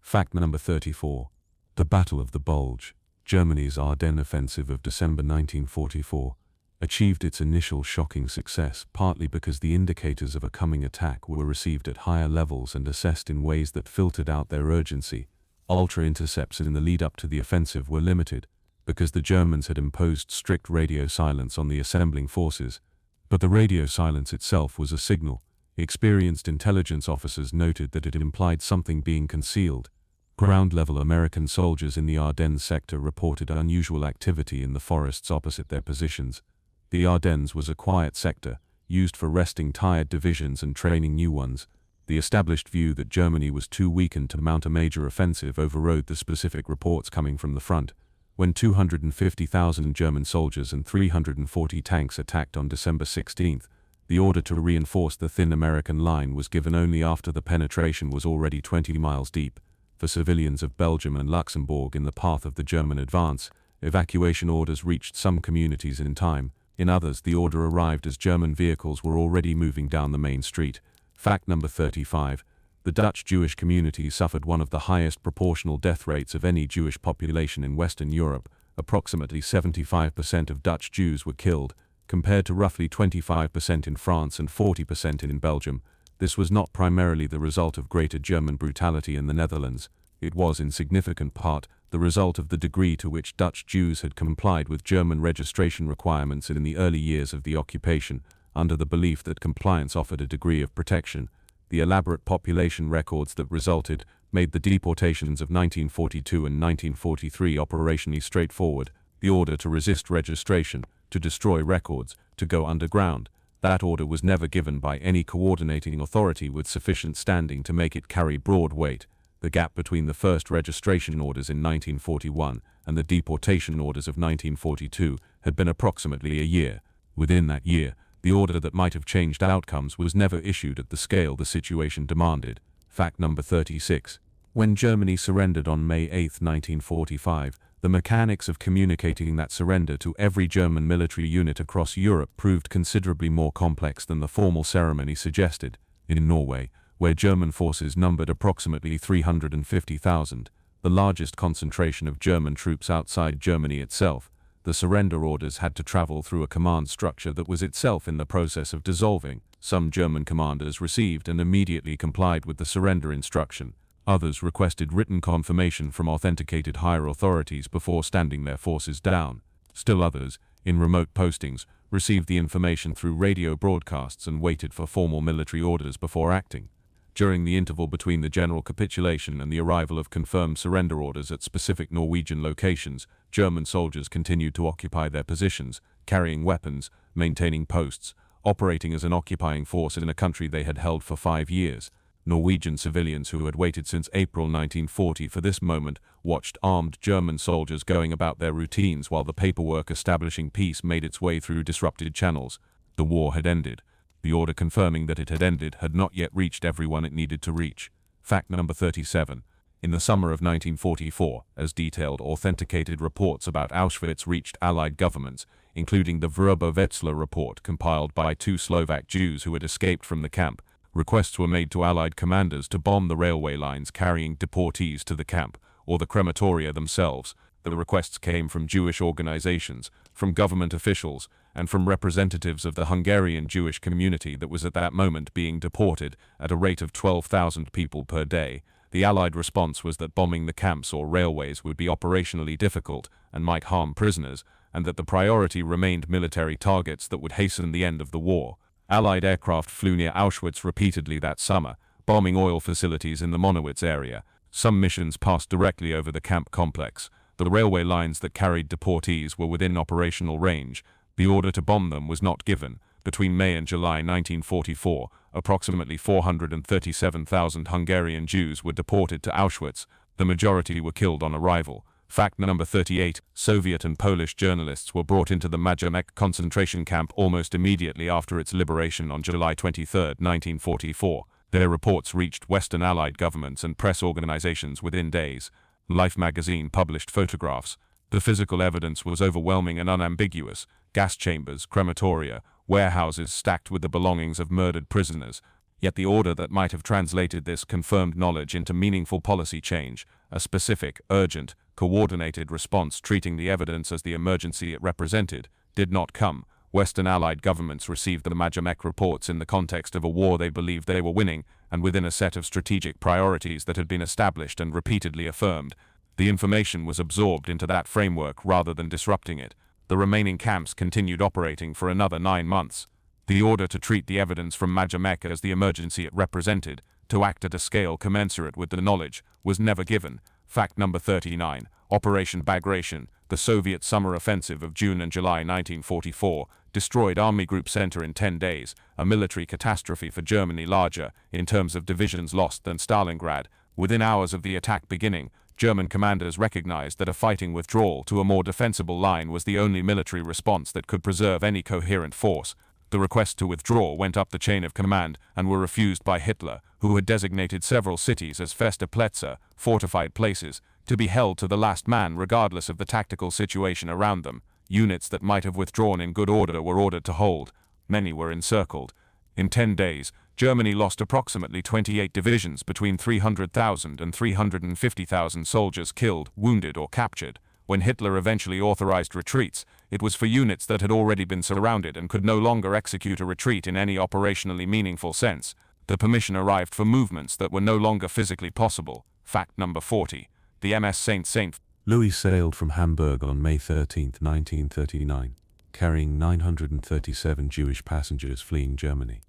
Fact number 34. The Battle of the Bulge, Germany's Ardennes offensive of December 1944, achieved its initial shocking success partly because the indicators of a coming attack were received at higher levels and assessed in ways that filtered out their urgency. Ultra-intercepts in the lead-up to the offensive were limited, because the Germans had imposed strict radio silence on the assembling forces. But the radio silence itself was a signal. Experienced intelligence officers noted that it implied something being concealed. Ground-level American soldiers in the Ardennes sector reported unusual activity in the forests opposite their positions. The Ardennes was a quiet sector, used for resting tired divisions and training new ones. The established view that Germany was too weakened to mount a major offensive overrode the specific reports coming from the front. When 250,000 German soldiers and 340 tanks attacked on December 16, the order to reinforce the thin American line was given only after the penetration was already 20 miles deep. For civilians of Belgium and Luxembourg in the path of the German advance, evacuation orders reached some communities in time. In others, the order arrived as German vehicles were already moving down the main street. Fact number 35. The Dutch Jewish community suffered one of the highest proportional death rates of any Jewish population in Western Europe. Approximately 75% of Dutch Jews were killed, compared to roughly 25% in France and 40% in Belgium. This was not primarily the result of greater German brutality in the Netherlands. It was in significant part the result of the degree to which Dutch Jews had complied with German registration requirements in the early years of the occupation, under the belief that compliance offered a degree of protection. The elaborate population records that resulted made the deportations of 1942 and 1943 operationally straightforward. The order to resist registration, to destroy records, to go underground. That order was never given by any coordinating authority with sufficient standing to make it carry broad weight. The gap between the first registration orders in 1941 and the deportation orders of 1942 had been approximately a year. Within that year, the order that might have changed outcomes was never issued at the scale the situation demanded. Fact number 36. When Germany surrendered on May 8, 1945, the mechanics of communicating that surrender to every German military unit across Europe proved considerably more complex than the formal ceremony suggested. In Norway, where German forces numbered approximately 350,000, the largest concentration of German troops outside Germany itself, the surrender orders had to travel through a command structure that was itself in the process of dissolving. Some German commanders received and immediately complied with the surrender instruction. Others requested written confirmation from authenticated higher authorities before standing their forces down. Still others, in remote postings, received the information through radio broadcasts and waited for formal military orders before acting. During the interval between the general capitulation and the arrival of confirmed surrender orders at specific Norwegian locations, German soldiers continued to occupy their positions, carrying weapons, maintaining posts, operating as an occupying force in a country they had held for 5 years. Norwegian civilians who had waited since April 1940 for this moment watched armed German soldiers going about their routines while the paperwork establishing peace made its way through disrupted channels. The war had ended. The order confirming that it had ended had not yet reached everyone it needed to reach. Fact number 37. In the summer of 1944, as detailed authenticated reports about Auschwitz reached Allied governments, including the Vrba report compiled by 2 Slovak Jews who had escaped from the camp, requests were made to Allied commanders to bomb the railway lines carrying deportees to the camp, or the crematoria themselves. The requests came from Jewish organizations, from government officials, and from representatives of the Hungarian Jewish community that was at that moment being deported at a rate of 12,000 people per day. The Allied response was that bombing the camps or railways would be operationally difficult and might harm prisoners, and that the priority remained military targets that would hasten the end of the war. Allied aircraft flew near Auschwitz repeatedly that summer, bombing oil facilities in the Monowitz area. Some missions passed directly over the camp complex. The railway lines that carried deportees were within operational range. The order to bomb them was not given. Between May and July 1944, approximately 437,000 Hungarian Jews were deported to Auschwitz. The majority were killed on arrival. Fact number 38. Soviet and Polish journalists were brought into the Majdanek concentration camp almost immediately after its liberation on July 23, 1944. Their reports reached Western Allied governments and press organizations within days. Life magazine published photographs. The physical evidence was overwhelming and unambiguous. Gas chambers, crematoria, warehouses stacked with the belongings of murdered prisoners. Yet the order that might have translated this confirmed knowledge into meaningful policy change, a specific, urgent, coordinated response treating the evidence as the emergency it represented, did not come. Western Allied governments received the Majdanek reports in the context of a war they believed they were winning, and within a set of strategic priorities that had been established and repeatedly affirmed. The information was absorbed into that framework rather than disrupting it. The remaining camps continued operating for another 9 months. The order to treat the evidence from Majdanek as the emergency it represented, to act at a scale commensurate with the knowledge, was never given. Fact number 39. Operation Bagration, the Soviet summer offensive of June and July 1944, destroyed Army Group Center in 10 days, a military catastrophe for Germany larger, in terms of divisions lost, than Stalingrad. Within hours of the attack beginning, German commanders recognized that a fighting withdrawal to a more defensible line was the only military response that could preserve any coherent force. The requests to withdraw went up the chain of command and were refused by Hitler, who had designated several cities as feste Plätze, fortified places, to be held to the last man regardless of the tactical situation around them. Units that might have withdrawn in good order were ordered to hold. Many were encircled. In 10 days, Germany lost approximately 28 divisions between 300,000 and 350,000 soldiers killed, wounded, or captured. When Hitler eventually authorized retreats, it was for units that had already been surrounded and could no longer execute a retreat in any operationally meaningful sense. The permission arrived for movements that were no longer physically possible. Fact number 40. The MS Saint Louis sailed from Hamburg on May 13, 1939, carrying 937 Jewish passengers fleeing Germany.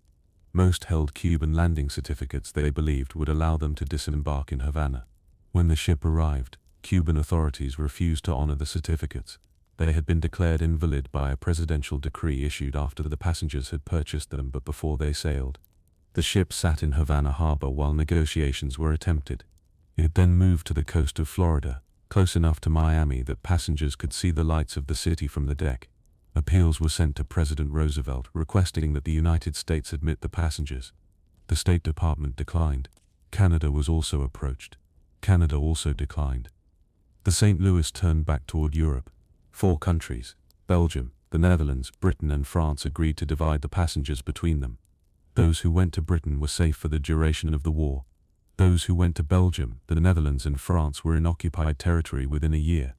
Most held Cuban landing certificates they believed would allow them to disembark in Havana. When the ship arrived, Cuban authorities refused to honor the certificates. They had been declared invalid by a presidential decree issued after the passengers had purchased them but before they sailed. The ship sat in Havana harbor while negotiations were attempted. It then moved to the coast of Florida, close enough to Miami that passengers could see the lights of the city from the deck. Appeals were sent to President Roosevelt requesting that the United States admit the passengers. The State Department declined. Canada was also approached. Canada also declined. The St. Louis turned back toward Europe. 4 countries, Belgium, the Netherlands, Britain and France, agreed to divide the passengers between them. Those who went to Britain were safe for the duration of the war. Those who went to Belgium, the Netherlands and France were in occupied territory within a year.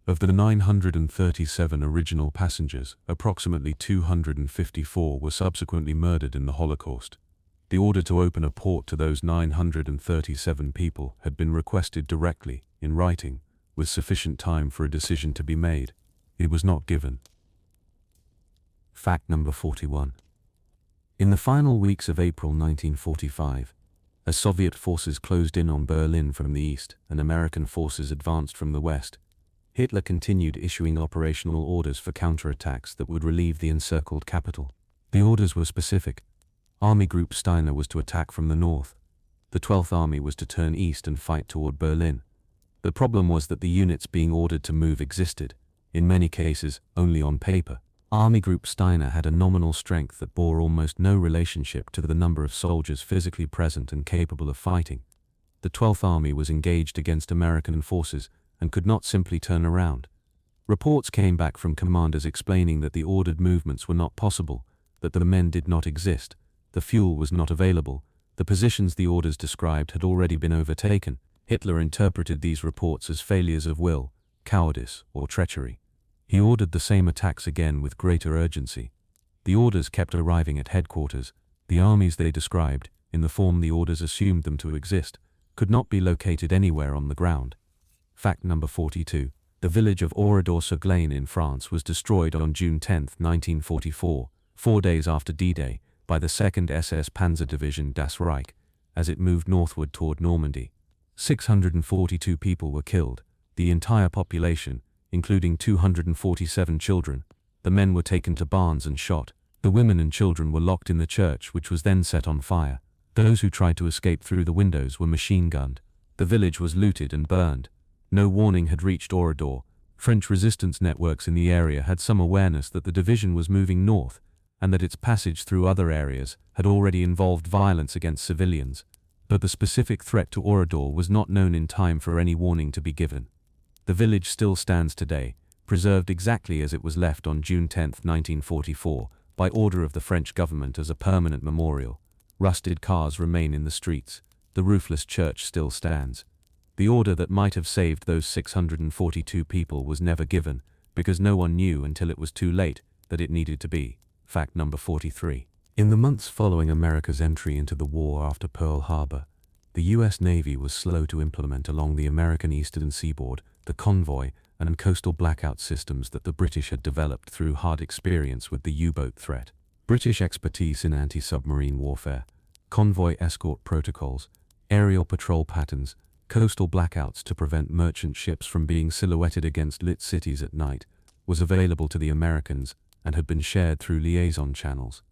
Of the 937 original passengers, approximately 254 were subsequently murdered in the Holocaust. The order to open a port to those 937 people had been requested directly, in writing, with sufficient time for a decision to be made. It was not given. Fact number 41. In the final weeks of April 1945, as Soviet forces closed in on Berlin from the east and American forces advanced from the west, Hitler continued issuing operational orders for counterattacks that would relieve the encircled capital. The orders were specific. Army Group Steiner was to attack from the north. The 12th Army was to turn east and fight toward Berlin. The problem was that the units being ordered to move existed, in many cases, only on paper. Army Group Steiner had a nominal strength that bore almost no relationship to the number of soldiers physically present and capable of fighting. The 12th Army was engaged against American forces and could not simply turn around. Reports came back from commanders explaining that the ordered movements were not possible, that the men did not exist, the fuel was not available, the positions the orders described had already been overtaken. Hitler interpreted these reports as failures of will, cowardice, or treachery. He ordered the same attacks again with greater urgency. The orders kept arriving at headquarters. The armies they described, in the form the orders assumed them to exist, could not be located anywhere on the ground. Fact number 42. The village of Oradour-sur-Glane in France was destroyed on June 10, 1944, 4 days after D-Day, by the 2nd SS Panzer Division Das Reich, as it moved northward toward Normandy. 642 people were killed, the entire population, including 247 children. The men were taken to barns and shot. The women and children were locked in the church, which was then set on fire. Those who tried to escape through the windows were machine-gunned. The village was looted and burned. No warning had reached Oradour. French resistance networks in the area had some awareness that the division was moving north, and that its passage through other areas had already involved violence against civilians. But the specific threat to Oradour was not known in time for any warning to be given. The village still stands today, preserved exactly as it was left on June 10, 1944, by order of the French government as a permanent memorial. Rusted cars remain in the streets. The roofless church still stands. The order that might have saved those 642 people was never given, because no one knew until it was too late that it needed to be. Fact number 43. In the months following America's entry into the war after Pearl Harbor, the U.S. Navy was slow to implement along the American eastern seaboard the convoy and coastal blackout systems that the British had developed through hard experience with the U-boat threat. British expertise in anti-submarine warfare, convoy escort protocols, aerial patrol patterns, coastal blackouts to prevent merchant ships from being silhouetted against lit cities at night, was available to the Americans and had been shared through liaison channels.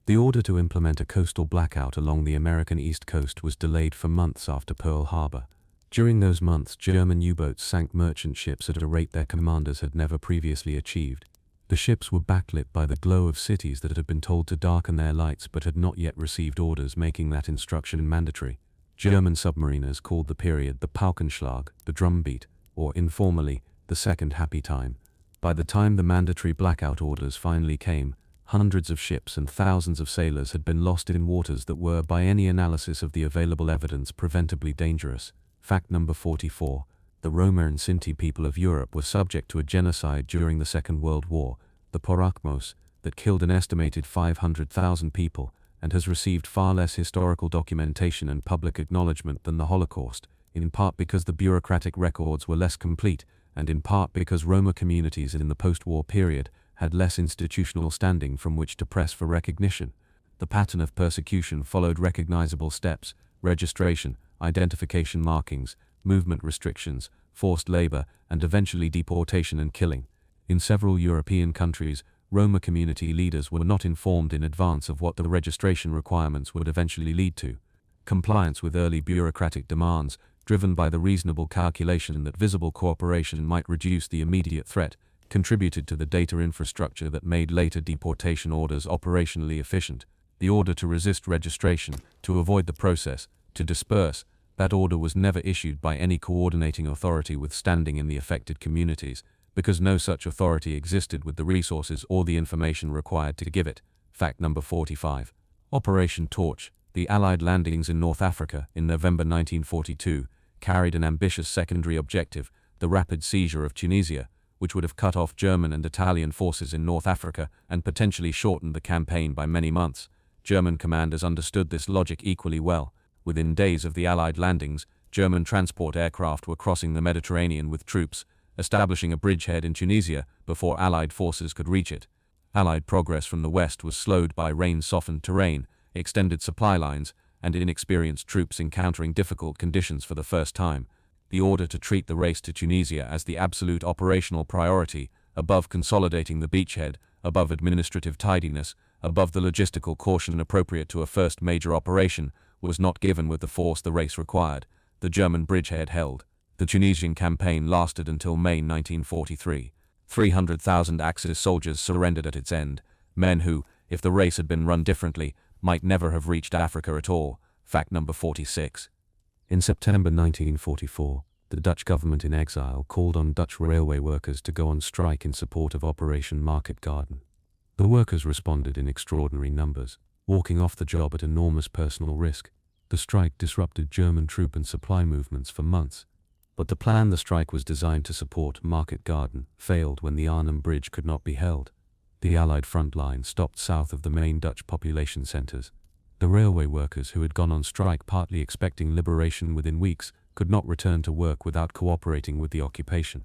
The order to implement a coastal blackout along the American East Coast was delayed for months after Pearl Harbor. During those months, German U-boats sank merchant ships at a rate their commanders had never previously achieved. The ships were backlit by the glow of cities that had been told to darken their lights but had not yet received orders making that instruction mandatory. German submariners called the period the Paukenschlag, the drumbeat, or informally, the second happy time. By the time the mandatory blackout orders finally came, Hundreds of ships and thousands of sailors had been lost in waters that were, by any analysis of the available evidence, preventably dangerous. Fact number 44. The Roma and Sinti people of Europe were subject to a genocide during the Second World War, the Porokmos, that killed an estimated 500,000 people, and has received far less historical documentation and public acknowledgement than the Holocaust, in part because the bureaucratic records were less complete, and in part because Roma communities in the post-war period had less institutional standing from which to press for recognition. The pattern of persecution followed recognizable steps: registration, identification markings, movement restrictions, forced labor, and eventually deportation and killing. In several European countries, Roma community leaders were not informed in advance of what the registration requirements would eventually lead to. Compliance with early bureaucratic demands, driven by the reasonable calculation that visible cooperation might reduce the immediate threat, contributed to the data infrastructure that made later deportation orders operationally efficient. The order to resist registration, to avoid the process, to disperse, that order was never issued by any coordinating authority with standing in the affected communities, because no such authority existed with the resources or the information required to give it. Fact number 45. Operation Torch, the Allied landings in North Africa in November 1942, carried an ambitious secondary objective: the rapid seizure of Tunisia, which would have cut off German and Italian forces in North Africa and potentially shortened the campaign by many months. German commanders understood this logic equally well. Within days of the Allied landings, German transport aircraft were crossing the Mediterranean with troops, establishing a bridgehead in Tunisia before Allied forces could reach it. Allied progress from the west was slowed by rain-softened terrain, extended supply lines, and inexperienced troops encountering difficult conditions for the first time. The order to treat the race to Tunisia as the absolute operational priority, above consolidating the beachhead, above administrative tidiness, above the logistical caution appropriate to a first major operation, was not given with the force the race required. The German bridgehead held. The Tunisian campaign lasted until May 1943. 300,000 Axis soldiers surrendered at its end, men who, if the race had been run differently, might never have reached Africa at all. Fact number 46. In September 1944, the Dutch government in exile called on Dutch railway workers to go on strike in support of Operation Market Garden. The workers responded in extraordinary numbers, walking off the job at enormous personal risk. The strike disrupted German troop and supply movements for months, but the plan the strike was designed to support, Market Garden, failed when the Arnhem Bridge could not be held. The Allied front line stopped south of the main Dutch population centres. The railway workers who had gone on strike partly expecting liberation within weeks could not return to work without cooperating with the occupation.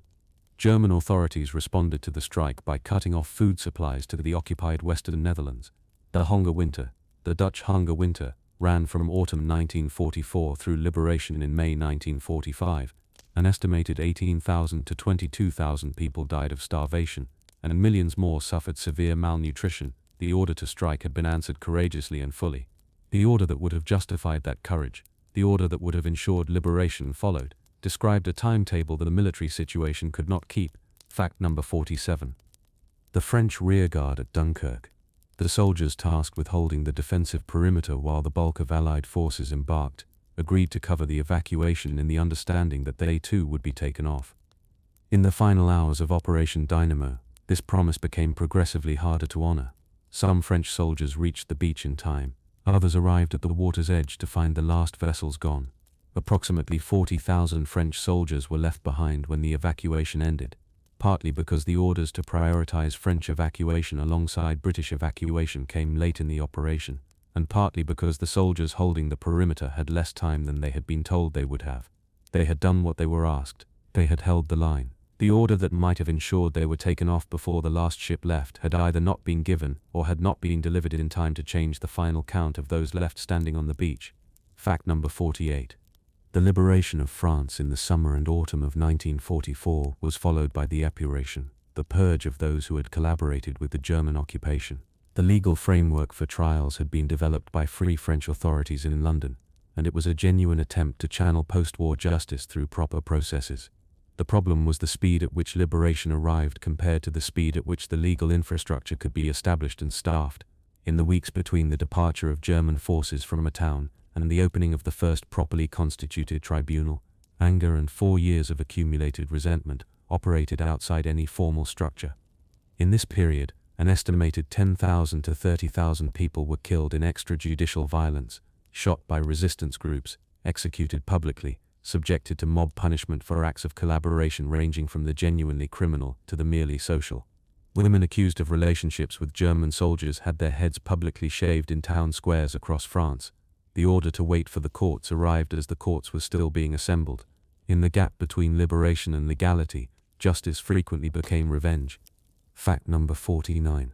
German authorities responded to the strike by cutting off food supplies to the occupied Western Netherlands. The Hunger Winter, the Dutch Hunger Winter, ran from autumn 1944 through liberation in May 1945. An estimated 18,000 to 22,000 people died of starvation, and millions more suffered severe malnutrition. The order to strike had been answered courageously and fully. The order that would have justified that courage, the order that would have ensured liberation, followed, described a timetable that the military situation could not keep. Fact number 47. The French rearguard at Dunkirk. The soldiers tasked with holding the defensive perimeter while the bulk of Allied forces embarked agreed to cover the evacuation in the understanding that they too would be taken off. In the final hours of Operation Dynamo, this promise became progressively harder to honor. Some French soldiers reached the beach in time. Others arrived at the water's edge to find the last vessels gone. Approximately 40,000 French soldiers were left behind when the evacuation ended, partly because the orders to prioritize French evacuation alongside British evacuation came late in the operation, and partly because the soldiers holding the perimeter had less time than they had been told they would have. They had done what they were asked. They had held the line. The order that might have ensured they were taken off before the last ship left had either not been given or had not been delivered in time to change the final count of those left standing on the beach. Fact number 48. The liberation of France in the summer and autumn of 1944 was followed by the epuration, the purge of those who had collaborated with the German occupation. The legal framework for trials had been developed by Free French authorities in London, and it was a genuine attempt to channel post-war justice through proper processes. The problem was the speed at which liberation arrived compared to the speed at which the legal infrastructure could be established and staffed. In the weeks between the departure of German forces from a town and the opening of the first properly constituted tribunal, anger and 4 years of accumulated resentment operated outside any formal structure. In this period, An estimated 10,000 to 30,000 people were killed in extrajudicial violence, shot by resistance groups, executed publicly, subjected to mob punishment for acts of collaboration ranging from the genuinely criminal to the merely social. Women accused of relationships with German soldiers had their heads publicly shaved in town squares across France. The order to wait for the courts arrived as the courts were still being assembled. In the gap between liberation and legality, justice frequently became revenge. Fact number 49.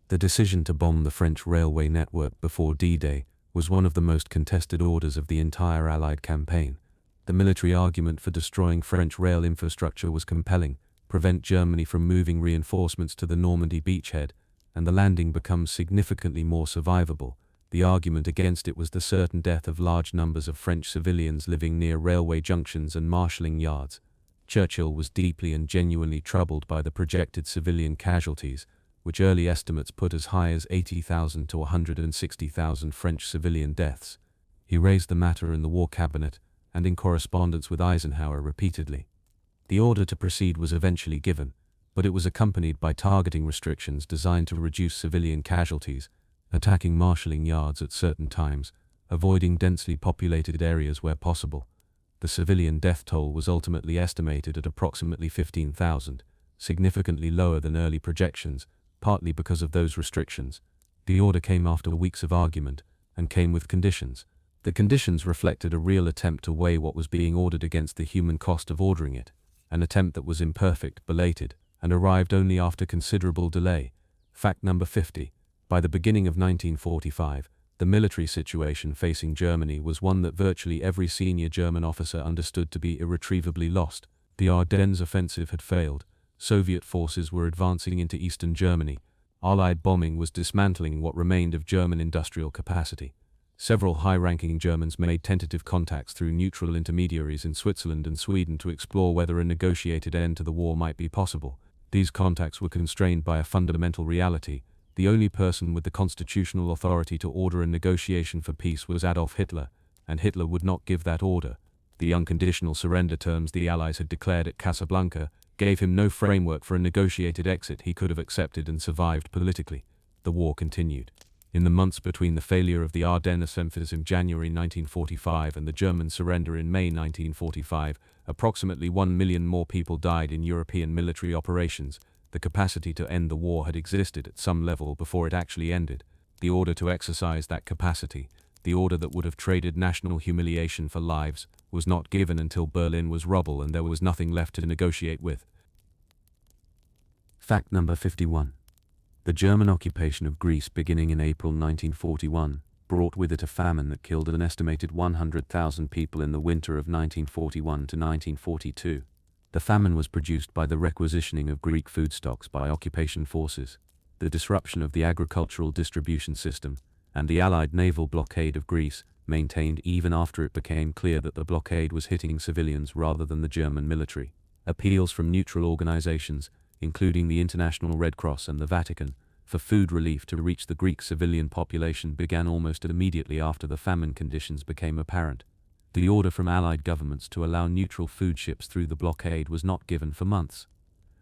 The decision to bomb the French railway network before D-Day was one of the most contested orders of the entire Allied campaign. The military argument for destroying French rail infrastructure was compelling: prevent Germany from moving reinforcements to the Normandy beachhead, and the landing becomes significantly more survivable. The argument against it was the certain death of large numbers of French civilians living near railway junctions and marshalling yards. Churchill was deeply and genuinely troubled by the projected civilian casualties, which early estimates put as high as 80,000 to 160,000 French civilian deaths. He raised the matter in the War Cabinet and in correspondence with Eisenhower repeatedly. The order to proceed was eventually given, but it was accompanied by targeting restrictions designed to reduce civilian casualties, attacking marshalling yards at certain times, avoiding densely populated areas where possible. The civilian death toll was ultimately estimated at approximately 15,000, significantly lower than early projections, partly because of those restrictions. The order came after weeks of argument, and came with conditions. The conditions reflected a real attempt to weigh what was being ordered against the human cost of ordering it, an attempt that was imperfect, belated, and arrived only after considerable delay. Fact number 50. By the beginning of 1945, the military situation facing Germany was one that virtually every senior German officer understood to be irretrievably lost. The Ardennes offensive had failed. Soviet forces were advancing into eastern Germany. Allied bombing was dismantling what remained of German industrial capacity. Several high-ranking Germans made tentative contacts through neutral intermediaries in Switzerland and Sweden to explore whether a negotiated end to the war might be possible. These contacts were constrained by a fundamental reality: the only person with the constitutional authority to order a negotiation for peace was Adolf Hitler, and Hitler would not give that order. The unconditional surrender terms the Allies had declared at Casablanca gave him no framework for a negotiated exit he could have accepted and survived politically. The war continued. In the months between the failure of the Ardennes offensive in January 1945 and the German surrender in May 1945, approximately 1 million more people died in European military operations. The capacity to end the war had existed at some level before it actually ended. The order to exercise that capacity, the order that would have traded national humiliation for lives, was not given until Berlin was rubble and there was nothing left to negotiate with. Fact number 51. The German occupation of Greece beginning in April 1941 brought with it a famine that killed an estimated 100,000 people in the winter of 1941 to 1942. The famine was produced by the requisitioning of Greek food stocks by occupation forces, the disruption of the agricultural distribution system, and the Allied naval blockade of Greece, maintained even after it became clear that the blockade was hitting civilians rather than the German military. Appeals from neutral organizations, including the International Red Cross and the Vatican, for food relief to reach the Greek civilian population began almost immediately after the famine conditions became apparent. The order from Allied governments to allow neutral food ships through the blockade was not given for months.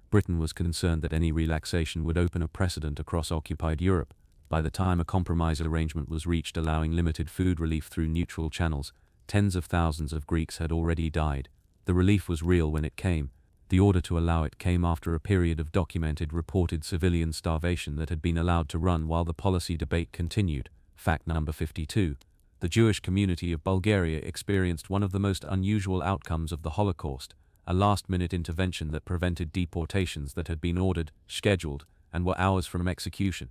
Britain was concerned that any relaxation would open a precedent across occupied Europe. By the time a compromise arrangement was reached allowing limited food relief through neutral channels, tens of thousands of Greeks had already died. The relief was real when it came. The order to allow it came after a period of documented reported civilian starvation that had been allowed to run while the policy debate continued. Fact number 52. The Jewish community of Bulgaria experienced one of the most unusual outcomes of the Holocaust, a last-minute intervention that prevented deportations that had been ordered, scheduled, and were hours from execution.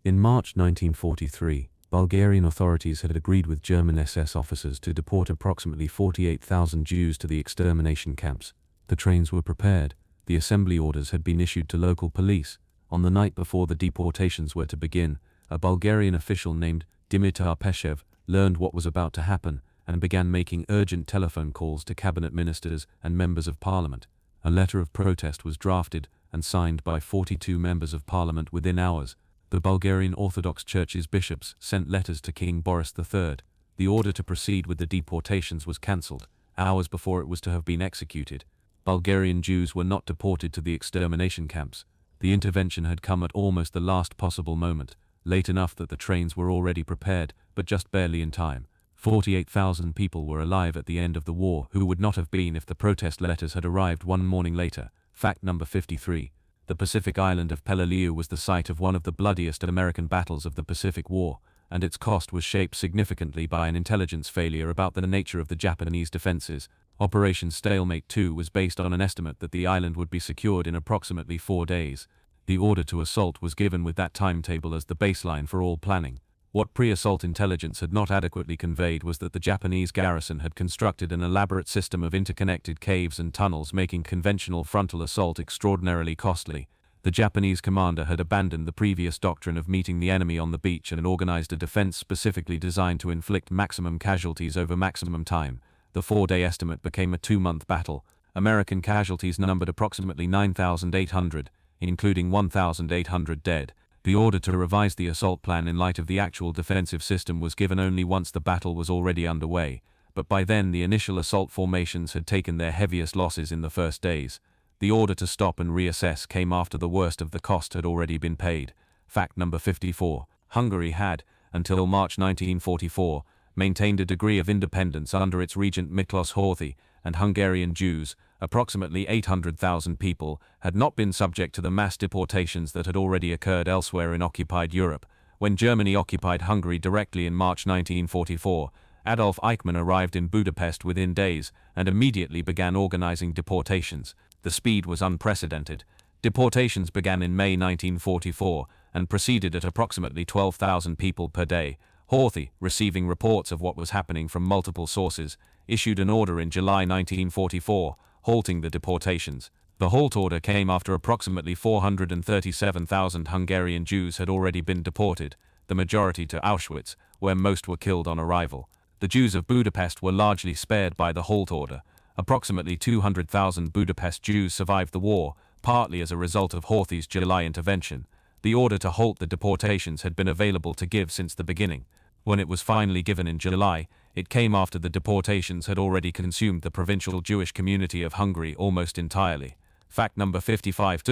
In March 1943, Bulgarian authorities had agreed with German SS officers to deport approximately 48,000 Jews to the extermination camps. The trains were prepared. The assembly orders had been issued to local police. On the night before the deportations were to begin, a Bulgarian official named Dimitar Peshev learned what was about to happen and began making urgent telephone calls to cabinet ministers and members of parliament. A letter of protest was drafted and signed by 42 members of parliament within hours. The Bulgarian Orthodox Church's bishops sent letters to King Boris III. The order to proceed with the deportations was cancelled, hours before it was to have been executed. Bulgarian Jews were not deported to the extermination camps. The intervention had come at almost the last possible moment, late enough that the trains were already prepared, but just barely in time. 48,000 people were alive at the end of the war who would not have been if the protest letters had arrived one morning later. Fact number 53. The Pacific island of Peleliu was the site of one of the bloodiest American battles of the Pacific War, and its cost was shaped significantly by an intelligence failure about the nature of the Japanese defenses. Operation Stalemate 2 was based on an estimate that the island would be secured in approximately 4 days. The order to assault was given with that timetable as the baseline for all planning. What pre-assault intelligence had not adequately conveyed was that the Japanese garrison had constructed an elaborate system of interconnected caves and tunnels, making conventional frontal assault extraordinarily costly. The Japanese commander had abandoned the previous doctrine of meeting the enemy on the beach and organized a defense specifically designed to inflict maximum casualties over maximum time. The 4-day estimate became a 2-month battle. American casualties numbered approximately 9,800, including 1,800 dead. The order to revise the assault plan in light of the actual defensive system was given only once the battle was already underway, but by then the initial assault formations had taken their heaviest losses in the first days. The order to stop and reassess came after the worst of the cost had already been paid. Fact number 54. Hungary had, until March 1944, maintained a degree of independence under its regent Miklos Horthy, and Hungarian Jews, approximately 800,000 people, had not been subject to the mass deportations that had already occurred elsewhere in occupied Europe. When Germany occupied Hungary directly in March 1944, Adolf Eichmann arrived in Budapest within days and immediately began organizing deportations. The speed was unprecedented. Deportations began in May 1944 and proceeded at approximately 12,000 people per day. Horthy, receiving reports of what was happening from multiple sources, issued an order in July 1944, halting the deportations. The halt order came after approximately 437,000 Hungarian Jews had already been deported, the majority to Auschwitz, where most were killed on arrival. The Jews of Budapest were largely spared by the halt order. Approximately 200,000 Budapest Jews survived the war, partly as a result of Horthy's July intervention. The order to halt the deportations had been available to give since the beginning. When it was finally given in July, it came after the deportations had already consumed the provincial Jewish community of Hungary almost entirely. Fact number 55.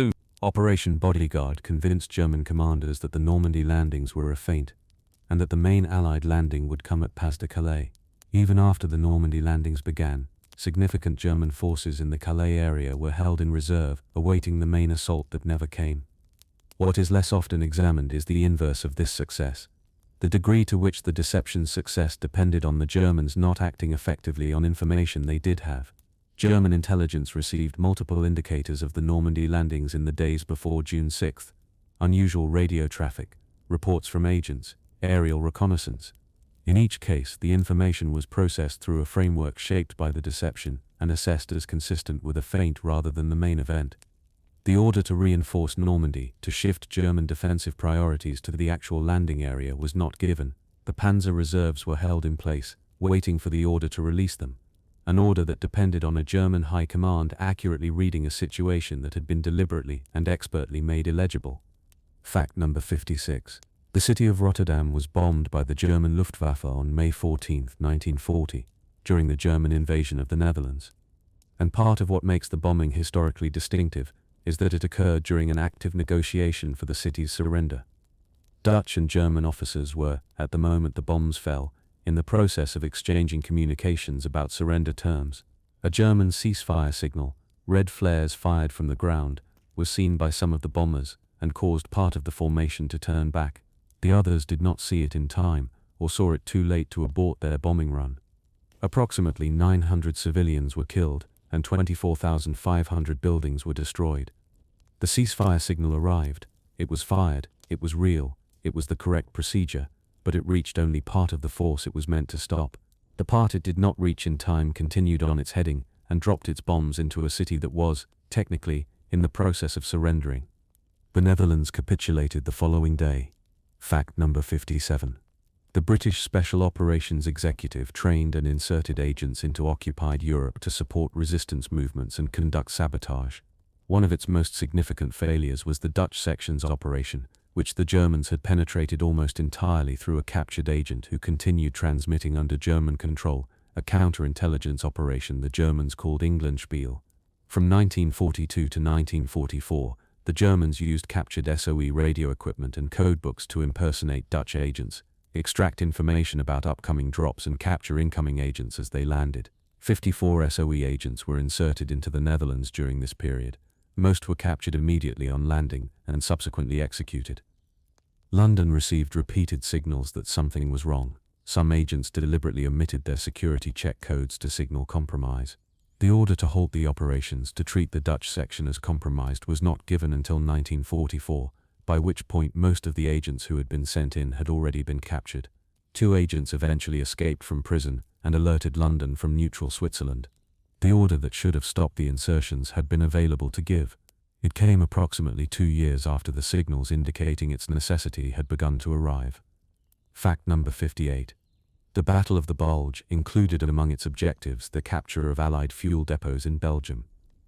Operation Bodyguard convinced German commanders that the Normandy landings were a feint, and that the main Allied landing would come at Pas-de-Calais. Even after the Normandy landings began, significant German forces in the Calais area were held in reserve, awaiting the main assault that never came. What is less often examined is the inverse of this success. The degree to which the deception's success depended on the Germans not acting effectively on information they did have. German intelligence received multiple indicators of the Normandy landings in the days before June 6. Unusual radio traffic, reports from agents, aerial reconnaissance. In each case, the information was processed through a framework shaped by the deception and assessed as consistent with a feint rather than the main event. The order to reinforce Normandy, to shift German defensive priorities to the actual landing area, was not given. The panzer reserves were held in place, waiting for the order to release them. An order that depended on a German high command accurately reading a situation that had been deliberately and expertly made illegible. Fact number 56. The city of Rotterdam was bombed by the German Luftwaffe on May 14, 1940, during the German invasion of the Netherlands. And part of what makes the bombing historically distinctive is that it occurred during an active negotiation for the city's surrender. Dutch and German officers were, at the moment the bombs fell, in the process of exchanging communications about surrender terms. A German ceasefire signal, red flares fired from the ground, was seen by some of the bombers and caused part of the formation to turn back. The others did not see it in time or saw it too late to abort their bombing run. Approximately 900 civilians were killed and 24,500 buildings were destroyed. The ceasefire signal arrived, it was fired, it was real, it was the correct procedure, but it reached only part of the force it was meant to stop. The part it did not reach in time continued on its heading and dropped its bombs into a city that was, technically, in the process of surrendering. The Netherlands capitulated the following day. Fact number 57. The British Special Operations Executive trained and inserted agents into occupied Europe to support resistance movements and conduct sabotage. One of its most significant failures was the Dutch section's operation, which the Germans had penetrated almost entirely through a captured agent who continued transmitting under German control, a counterintelligence operation the Germans called Englandspiel. From 1942 to 1944, The Germans used captured SOE radio equipment and codebooks to impersonate Dutch agents, extract information about upcoming drops and capture incoming agents as they landed. 54 SOE agents were inserted into the Netherlands during this period. Most were captured immediately on landing and subsequently executed. London received repeated signals that something was wrong. Some agents deliberately omitted their security check codes to signal compromise. The order to halt the operations to treat the Dutch section as compromised was not given until 1944, by which point most of the agents who had been sent in had already been captured. 2 agents eventually escaped from prison and alerted London from neutral Switzerland. The order that should have stopped the insertions had been available to give. It came approximately 2 years after the signals indicating its necessity had begun to arrive. Fact number 58. The Battle of the Bulge included among its objectives the capture of Allied fuel depots in Belgium.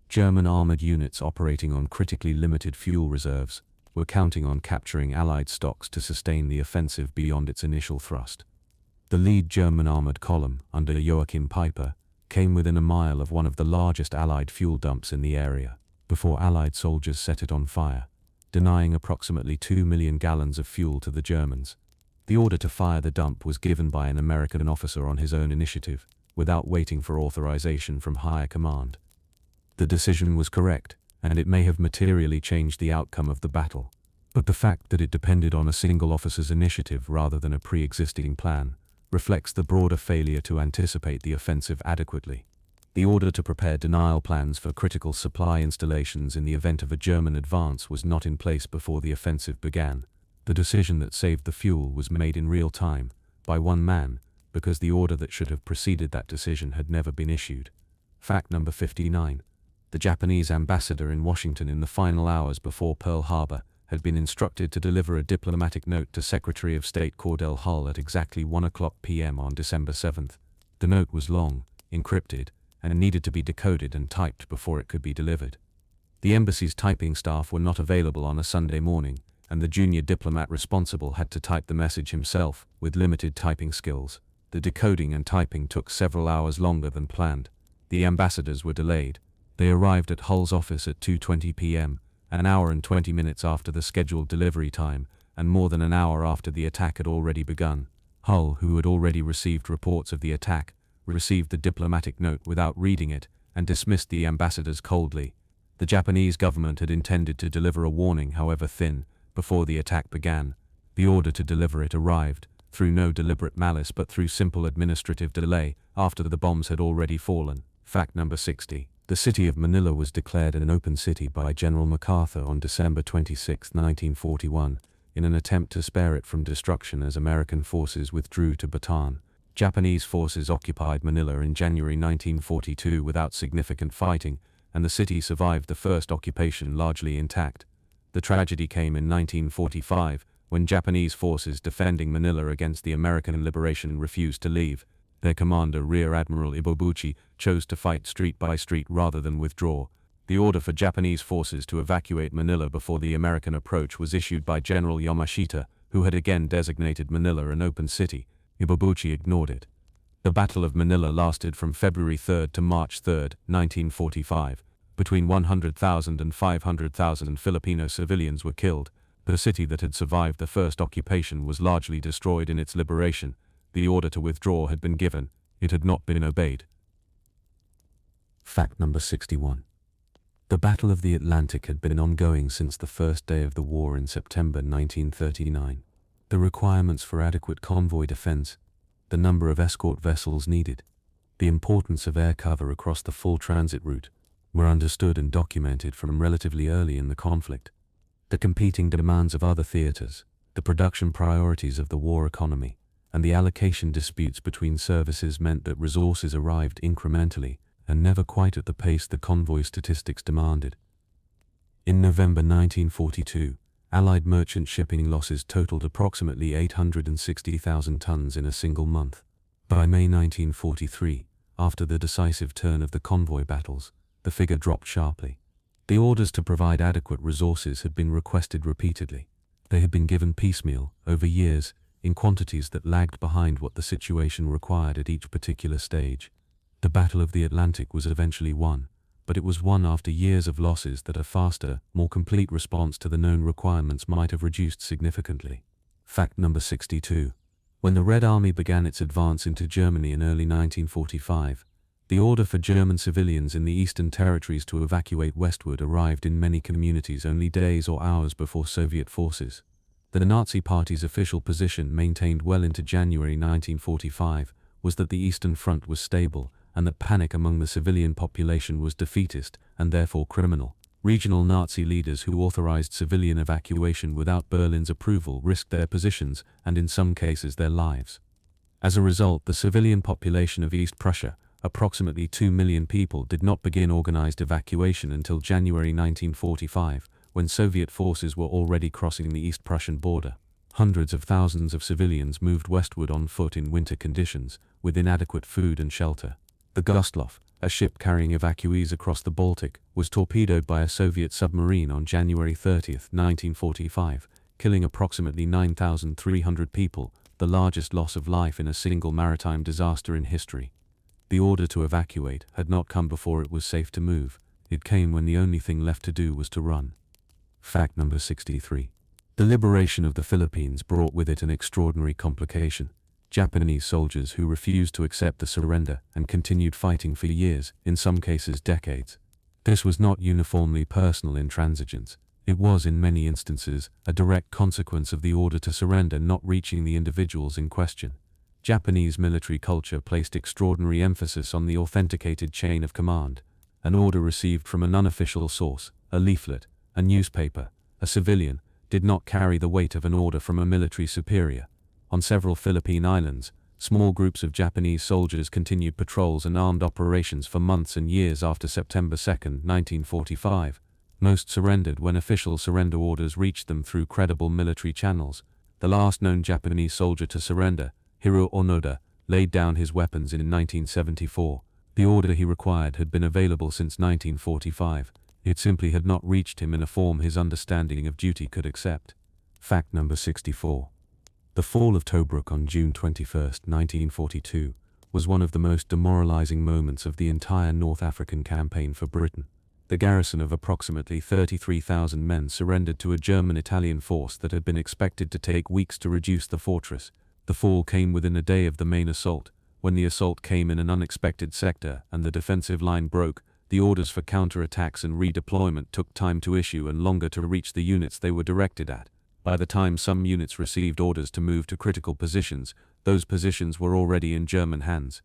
German armored units operating on critically limited fuel reserves were counting on capturing Allied stocks to sustain the offensive beyond its initial thrust. The lead German armored column, under Joachim Peiper, came within a mile of one of the largest Allied fuel dumps in the area, before Allied soldiers set it on fire, denying approximately 2 million gallons of fuel to the Germans. The order to fire the dump was given by an American officer on his own initiative, without waiting for authorization from higher command. The decision was correct, and it may have materially changed the outcome of the battle. But the fact that it depended on a single officer's initiative rather than a pre-existing plan reflects the broader failure to anticipate the offensive adequately. The order to prepare denial plans for critical supply installations in the event of a German advance was not in place before the offensive began. The decision that saved the fuel was made in real time, by one man, because the order that should have preceded that decision had never been issued. Fact number 59. The Japanese ambassador in Washington in the final hours before Pearl Harbor had been instructed to deliver a diplomatic note to Secretary of State Cordell Hull at exactly 1:00 p.m. on December 7th. The note was long, encrypted, and needed to be decoded and typed before it could be delivered. The embassy's typing staff were not available on a Sunday morning, and the junior diplomat responsible had to type the message himself, with limited typing skills. The decoding and typing took several hours longer than planned. The ambassadors were delayed. They arrived at Hull's office at 2:20 p.m., an hour and 20 minutes after the scheduled delivery time, and more than an hour after the attack had already begun. Hull, who had already received reports of the attack, received the diplomatic note without reading it, and dismissed the ambassadors coldly. The Japanese government had intended to deliver a warning, however thin, before the attack began. The order to deliver it arrived, through no deliberate malice but through simple administrative delay, after the bombs had already fallen. Fact number 60. The city of Manila was declared an open city by General MacArthur on December 26, 1941, in an attempt to spare it from destruction as American forces withdrew to Bataan. Japanese forces occupied Manila in January 1942 without significant fighting, and the city survived the first occupation largely intact. The tragedy came in 1945, when Japanese forces defending Manila against the American liberation refused to leave. Their commander, Rear Admiral Ibobuchi, chose to fight street by street rather than withdraw. The order for Japanese forces to evacuate Manila before the American approach was issued by General Yamashita, who had again designated Manila an open city. Ibobuchi ignored it. The Battle of Manila lasted from February 3 to March 3, 1945. Between 100,000 and 500,000 Filipino civilians were killed. The city that had survived the first occupation was largely destroyed in its liberation. The order to withdraw had been given. It had not been obeyed. Fact number 61. The Battle of the Atlantic had been ongoing since the first day of the war in September 1939. The requirements for adequate convoy defense, the number of escort vessels needed, the importance of air cover across the full transit route, were understood and documented from relatively early in the conflict. The competing demands of other theaters, the production priorities of the war economy, and the allocation disputes between services meant that resources arrived incrementally and never quite at the pace the convoy statistics demanded. In November 1942, Allied merchant shipping losses totaled approximately 860,000 tons in a single month. By May 1943, after the decisive turn of the convoy battles, the figure dropped sharply. The orders to provide adequate resources had been requested repeatedly. They had been given piecemeal, over years, in quantities that lagged behind what the situation required at each particular stage. The Battle of the Atlantic was eventually won, but it was won after years of losses that a faster, more complete response to the known requirements might have reduced significantly. Fact number 62. When the Red Army began its advance into Germany in early 1945, the order for German civilians in the Eastern Territories to evacuate westward arrived in many communities only days or hours before Soviet forces. The Nazi Party's official position, maintained well into January 1945, was that the Eastern Front was stable and that panic among the civilian population was defeatist and therefore criminal. Regional Nazi leaders who authorized civilian evacuation without Berlin's approval risked their positions and in some cases their lives. As a result, the civilian population of East Prussia, approximately 2 million people, did not begin organized evacuation until January 1945, when Soviet forces were already crossing the East Prussian border. Hundreds of thousands of civilians moved westward on foot in winter conditions, with inadequate food and shelter. The Gustloff, a ship carrying evacuees across the Baltic, was torpedoed by a Soviet submarine on January 30, 1945, killing approximately 9,300 people, the largest loss of life in a single maritime disaster in history. The order to evacuate had not come before it was safe to move. It came when the only thing left to do was to run. Fact number 63. The liberation of the Philippines brought with it an extraordinary complication. Japanese soldiers who refused to accept the surrender and continued fighting for years, in some cases decades. This was not uniformly personal intransigence. It was, in many instances, a direct consequence of the order to surrender not reaching the individuals in question. Japanese military culture placed extraordinary emphasis on the authenticated chain of command. An order received from an unofficial source, a leaflet, a newspaper, a civilian, did not carry the weight of an order from a military superior. On several Philippine islands, small groups of Japanese soldiers continued patrols and armed operations for months and years after September 2, 1945. Most surrendered when official surrender orders reached them through credible military channels. The last known Japanese soldier to surrender, Hiro Onoda, laid down his weapons in 1974. The order he required had been available since 1945. It simply had not reached him in a form his understanding of duty could accept. Fact number 64. The fall of Tobruk on June 21, 1942, was one of the most demoralizing moments of the entire North African campaign for Britain. The garrison of approximately 33,000 men surrendered to a German-Italian force that had been expected to take weeks to reduce the fortress. The fall came within a day of the main assault. When the assault came in an unexpected sector and the defensive line broke, the orders for counterattacks and redeployment took time to issue and longer to reach the units they were directed at. By the time some units received orders to move to critical positions, those positions were already in German hands.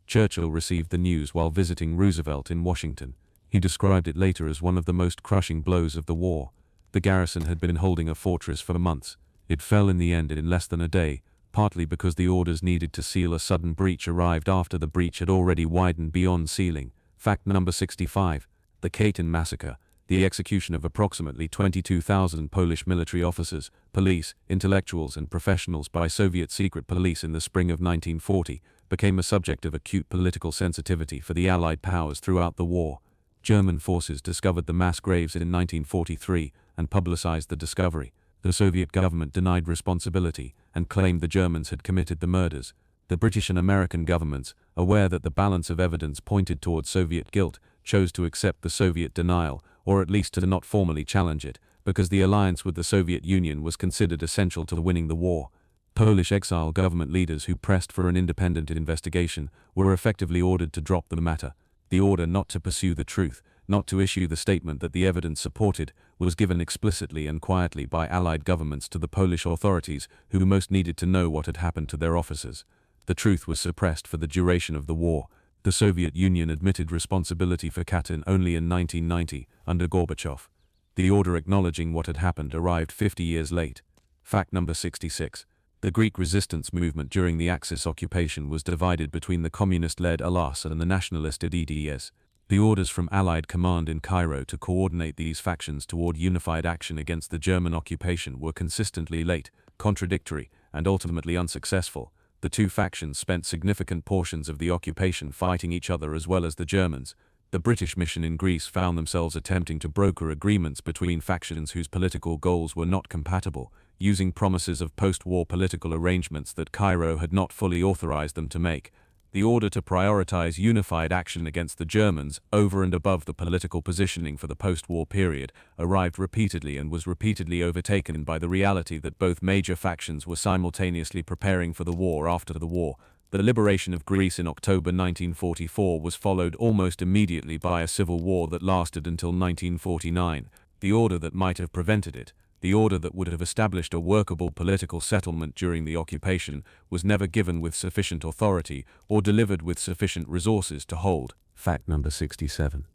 Churchill received the news while visiting Roosevelt in Washington. He described it later as one of the most crushing blows of the war. The garrison had been holding a fortress for months. It fell in the end in less than a day, partly because the orders needed to seal a sudden breach arrived after the breach had already widened beyond sealing. Fact number 65. The Katyn Massacre. The execution of approximately 22,000 Polish military officers, police, intellectuals and professionals by Soviet secret police in the spring of 1940 became a subject of acute political sensitivity for the Allied powers throughout the war. German forces discovered the mass graves in 1943 and publicized the discovery. The Soviet government denied responsibility and claimed the Germans had committed the murders. The British and American governments, aware that the balance of evidence pointed towards Soviet guilt, chose to accept the Soviet denial, or at least to not formally challenge it, because the alliance with the Soviet Union was considered essential to winning the war. Polish exile government leaders who pressed for an independent investigation were effectively ordered to drop the matter. The order not to pursue the truth, not to issue the statement that the evidence supported, was given explicitly and quietly by Allied governments to the Polish authorities who most needed to know what had happened to their officers. The truth was suppressed for the duration of the war. The Soviet Union admitted responsibility for Katyn only in 1990, under Gorbachev. The order acknowledging what had happened arrived 50 years late. Fact number 66. The Greek resistance movement during the Axis occupation was divided between the communist-led Alas and the nationalist EDS. The orders from Allied command in Cairo to coordinate these factions toward unified action against the German occupation were consistently late, contradictory, and ultimately unsuccessful. The two factions spent significant portions of the occupation fighting each other as well as the Germans. The British mission in Greece found themselves attempting to broker agreements between factions whose political goals were not compatible, using promises of post-war political arrangements that Cairo had not fully authorized them to make. The order to prioritize unified action against the Germans over and above the political positioning for the post-war period arrived repeatedly and was repeatedly overtaken by the reality that both major factions were simultaneously preparing for the war after the war. The liberation of Greece in October 1944 was followed almost immediately by a civil war that lasted until 1949. The order that might have prevented it, the order that would have established a workable political settlement during the occupation, was never given with sufficient authority or delivered with sufficient resources to hold. Fact number 67.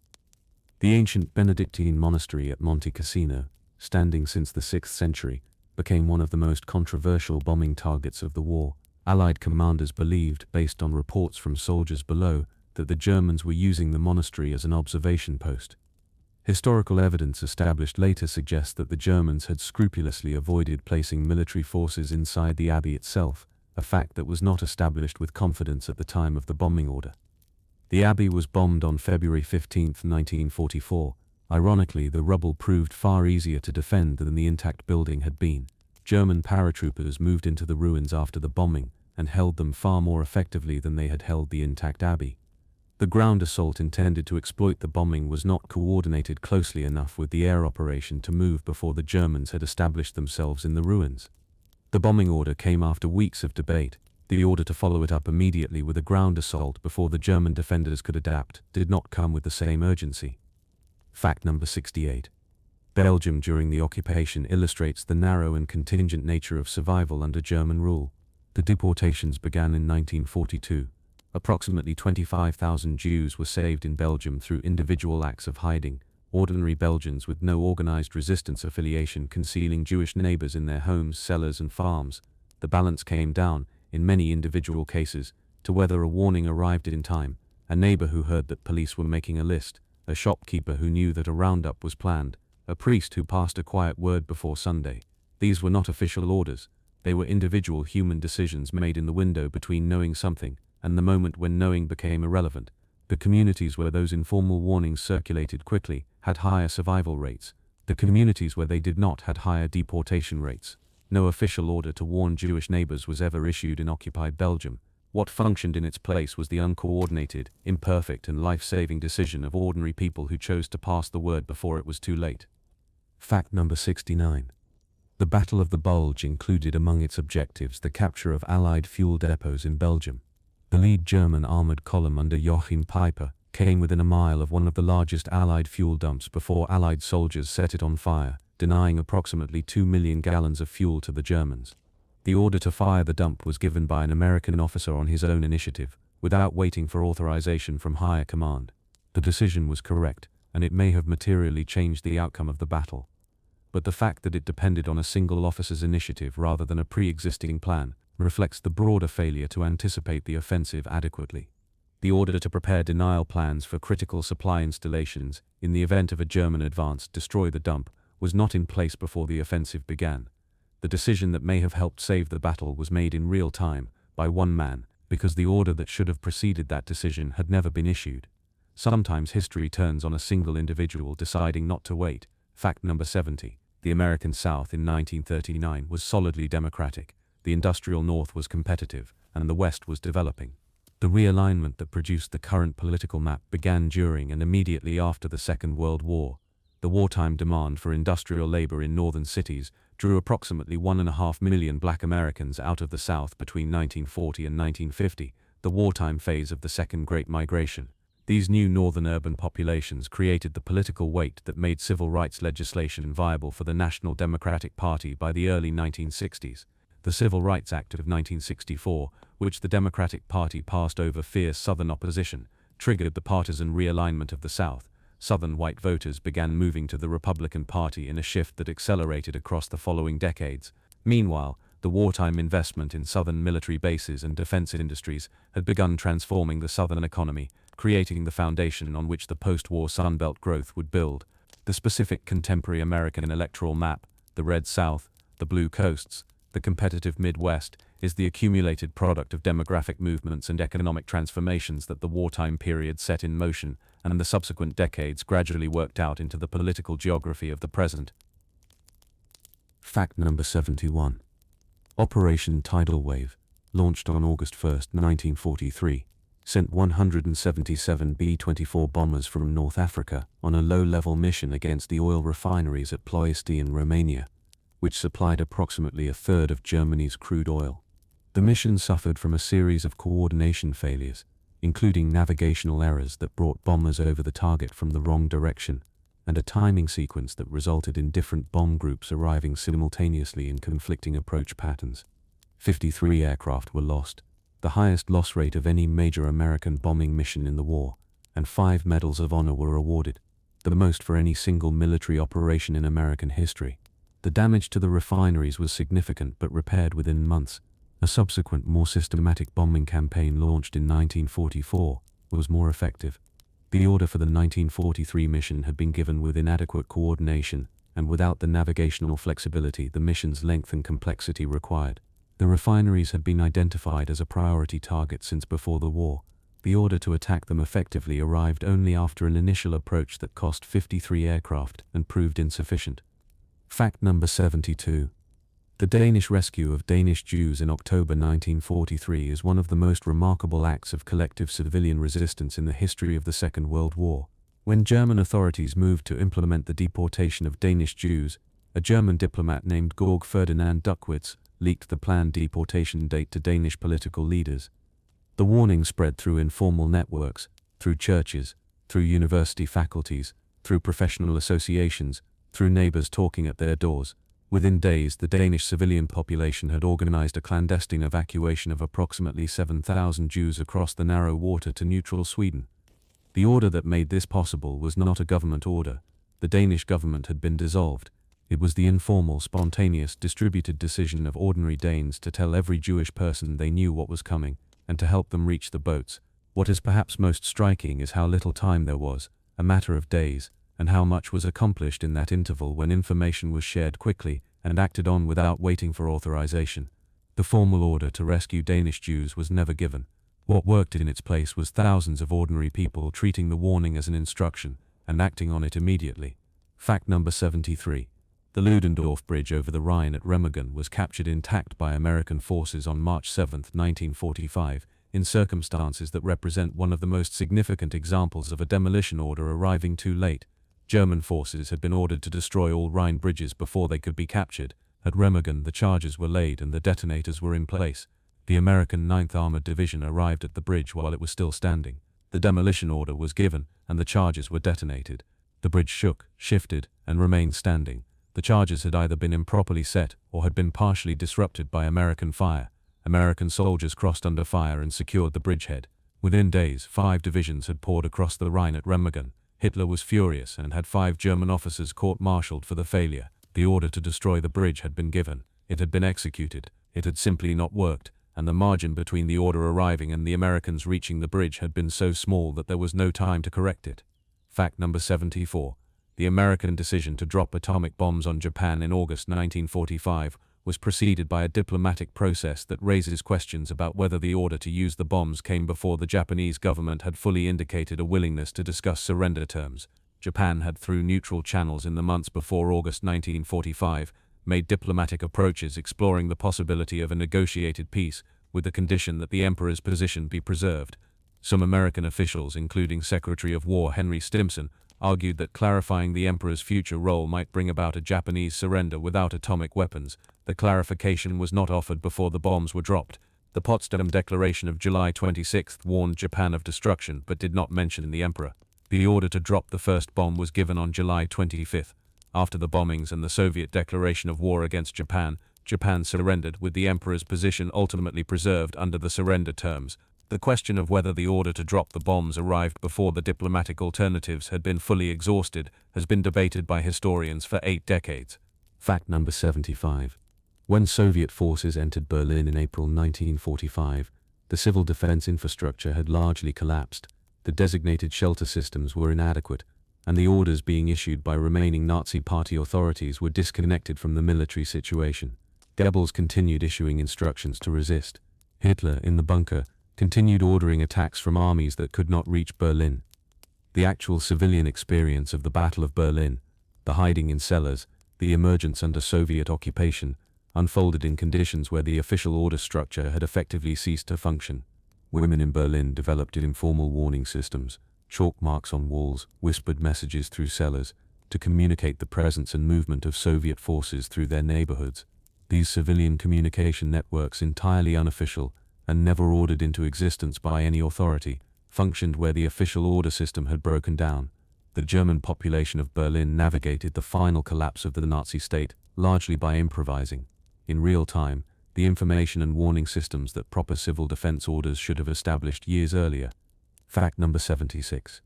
The ancient Benedictine monastery at Monte Cassino, standing since the 6th century, became one of the most controversial bombing targets of the war. Allied commanders believed, based on reports from soldiers below, that the Germans were using the monastery as an observation post. Historical evidence established later suggests that the Germans had scrupulously avoided placing military forces inside the abbey itself, a fact that was not established with confidence at the time of the bombing order. The abbey was bombed on February 15, 1944. Ironically, the rubble proved far easier to defend than the intact building had been. German paratroopers moved into the ruins after the bombing and held them far more effectively than they had held the intact abbey. The ground assault intended to exploit the bombing was not coordinated closely enough with the air operation to move before the Germans had established themselves in the ruins. The bombing order came after weeks of debate. The order to follow it up immediately with a ground assault before the German defenders could adapt did not come with the same urgency. Fact number 68. Belgium during the occupation illustrates the narrow and contingent nature of survival under German rule. The deportations began in 1942. Approximately 25,000 Jews were saved in Belgium through individual acts of hiding, ordinary Belgians with no organized resistance affiliation concealing Jewish neighbors in their homes, cellars and farms. The balance came down, in many individual cases, to whether a warning arrived in time, a neighbor who heard that police were making a list, a shopkeeper who knew that a roundup was planned, a priest who passed a quiet word before Sunday. These were not official orders. They were individual human decisions made in the window between knowing something and the moment when knowing became irrelevant. The communities where those informal warnings circulated quickly had higher survival rates. The communities where they did not had higher deportation rates. No official order to warn Jewish neighbors was ever issued in occupied Belgium. What functioned in its place was the uncoordinated, imperfect and life-saving decision of ordinary people who chose to pass the word before it was too late. Fact number 69. The Battle of the Bulge included among its objectives the capture of Allied fuel depots in Belgium. The lead German armored column under Joachim Peiper came within a mile of one of the largest Allied fuel dumps before Allied soldiers set it on fire, denying approximately 2 million gallons of fuel to the Germans. The order to fire the dump was given by an American officer on his own initiative, without waiting for authorization from higher command. The decision was correct, and it may have materially changed the outcome of the battle. But the fact that it depended on a single officer's initiative rather than a pre-existing plan reflects the broader failure to anticipate the offensive adequately. The order to prepare denial plans for critical supply installations in the event of a German advance destroy the dump was not in place before the offensive began. The decision that may have helped save the battle was made in real time, by one man, because the order that should have preceded that decision had never been issued. Sometimes history turns on a single individual deciding not to wait. Fact number 70. The American South in 1939 was solidly democratic. The industrial North was competitive, and the West was developing. The realignment that produced the current political map began during and immediately after the Second World War. The wartime demand for industrial labor in northern cities drew approximately 1.5 million black Americans out of the South between 1940 and 1950, the wartime phase of the Second Great Migration. These new northern urban populations created the political weight that made civil rights legislation viable for the National Democratic Party by the early 1960s. The Civil Rights Act of 1964, which the Democratic Party passed over fierce Southern opposition, triggered the partisan realignment of the South. Southern white voters began moving to the Republican Party in a shift that accelerated across the following decades. Meanwhile, the wartime investment in Southern military bases and defense industries had begun transforming the Southern economy, creating the foundation on which the post-war Sunbelt growth would build. The specific contemporary American electoral map, the Red South, the Blue Coasts, the competitive Midwest, is the accumulated product of demographic movements and economic transformations that the wartime period set in motion, and the subsequent decades gradually worked out into the political geography of the present. Fact number 71. Operation Tidal Wave, launched on August 1, 1943. sent 177 B-24 bombers from North Africa on a low-level mission against the oil refineries at Ploiești in Romania, which supplied approximately a third of Germany's crude oil. The mission suffered from a series of coordination failures, including navigational errors that brought bombers over the target from the wrong direction, and a timing sequence that resulted in different bomb groups arriving simultaneously in conflicting approach patterns. 53 aircraft were lost, the highest loss rate of any major American bombing mission in the war, and 5 Medals of Honor were awarded, the most for any single military operation in American history. The damage to the refineries was significant but repaired within months. A subsequent, more systematic bombing campaign launched in 1944 was more effective. The order for the 1943 mission had been given with inadequate coordination and without the navigational flexibility the mission's length and complexity required. The refineries had been identified as a priority target since before the war. The order to attack them effectively arrived only after an initial approach that cost 53 aircraft and proved insufficient. Fact number 72. The Danish rescue of Danish Jews in October 1943 is one of the most remarkable acts of collective civilian resistance in the history of the Second World War. When German authorities moved to implement the deportation of Danish Jews, a German diplomat named Georg Ferdinand Duckwitz leaked the planned deportation date to Danish political leaders. The warning spread through informal networks, through churches, through university faculties, through professional associations, through neighbors talking at their doors. Within days, the Danish civilian population had organized a clandestine evacuation of approximately 7,000 Jews across the narrow water to neutral Sweden. The order that made this possible was not a government order. The Danish government had been dissolved. It was the informal, spontaneous, distributed decision of ordinary Danes to tell every Jewish person they knew what was coming, and to help them reach the boats. What is perhaps most striking is how little time there was, a matter of days, and how much was accomplished in that interval when information was shared quickly and acted on without waiting for authorization. The formal order to rescue Danish Jews was never given. What worked in its place was thousands of ordinary people treating the warning as an instruction and acting on it immediately. Fact number 73. The Ludendorff Bridge over the Rhine at Remagen was captured intact by American forces on March 7, 1945, in circumstances that represent one of the most significant examples of a demolition order arriving too late. German forces had been ordered to destroy all Rhine bridges before they could be captured. At Remagen, the charges were laid and the detonators were in place. The American 9th Armored Division arrived at the bridge while it was still standing. The demolition order was given, and the charges were detonated. The bridge shook, shifted, and remained standing. The charges had either been improperly set or had been partially disrupted by American fire. American soldiers crossed under fire and secured the bridgehead. Within days, 5 divisions had poured across the Rhine at Remagen. Hitler was furious and had 5 German officers court-martialed for the failure. The order to destroy the bridge had been given. It had been executed. It had simply not worked, and the margin between the order arriving and the Americans reaching the bridge had been so small that there was no time to correct it. Fact number 74. The American decision to drop atomic bombs on Japan in August 1945 was preceded by a diplomatic process that raises questions about whether the order to use the bombs came before the Japanese government had fully indicated a willingness to discuss surrender terms. Japan had, through neutral channels in the months before August 1945, made diplomatic approaches exploring the possibility of a negotiated peace, with the condition that the emperor's position be preserved. Some American officials, including Secretary of War Henry Stimson, argued that clarifying the emperor's future role might bring about a Japanese surrender without atomic weapons. The clarification was not offered before the bombs were dropped. The Potsdam Declaration of July 26 warned Japan of destruction but did not mention the emperor. The order to drop the first bomb was given on July 25. After the bombings and the Soviet declaration of war against Japan, Japan surrendered, with the emperor's position ultimately preserved under the surrender terms. The question of whether the order to drop the bombs arrived before the diplomatic alternatives had been fully exhausted has been debated by historians for 8 decades. Fact number 75. When Soviet forces entered Berlin in April 1945, the civil defense infrastructure had largely collapsed. The designated shelter systems were inadequate, and the orders being issued by remaining Nazi Party authorities were disconnected from the military situation. Goebbels continued issuing instructions to resist. Hitler, in the bunker, continued ordering attacks from armies that could not reach Berlin. The actual civilian experience of the Battle of Berlin, the hiding in cellars, the emergence under Soviet occupation, unfolded in conditions where the official order structure had effectively ceased to function. Women in Berlin developed informal warning systems, chalk marks on walls, whispered messages through cellars, to communicate the presence and movement of Soviet forces through their neighborhoods. These civilian communication networks, entirely unofficial and never ordered into existence by any authority, functioned where the official order system had broken down. The German population of Berlin navigated the final collapse of the Nazi state largely by improvising, in real time, the information and warning systems that proper civil defense orders should have established years earlier. Fact number 76.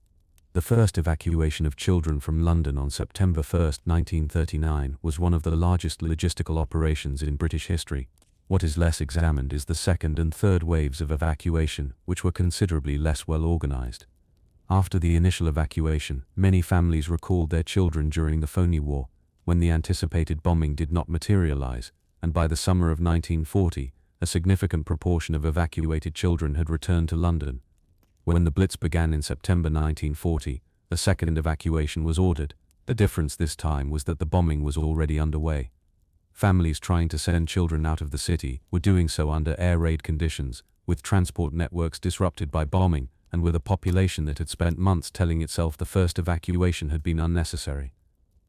The first evacuation of children from London on September 1, 1939, was one of the largest logistical operations in British history. What is less examined is the second and third waves of evacuation, which were considerably less well organized. After the initial evacuation, many families recalled their children during the phony war, when the anticipated bombing did not materialize, and by the summer of 1940, a significant proportion of evacuated children had returned to London. When the Blitz began in September 1940, a second evacuation was ordered. The difference this time was that the bombing was already underway. Families trying to send children out of the city were doing so under air raid conditions, with transport networks disrupted by bombing, and with a population that had spent months telling itself the first evacuation had been unnecessary.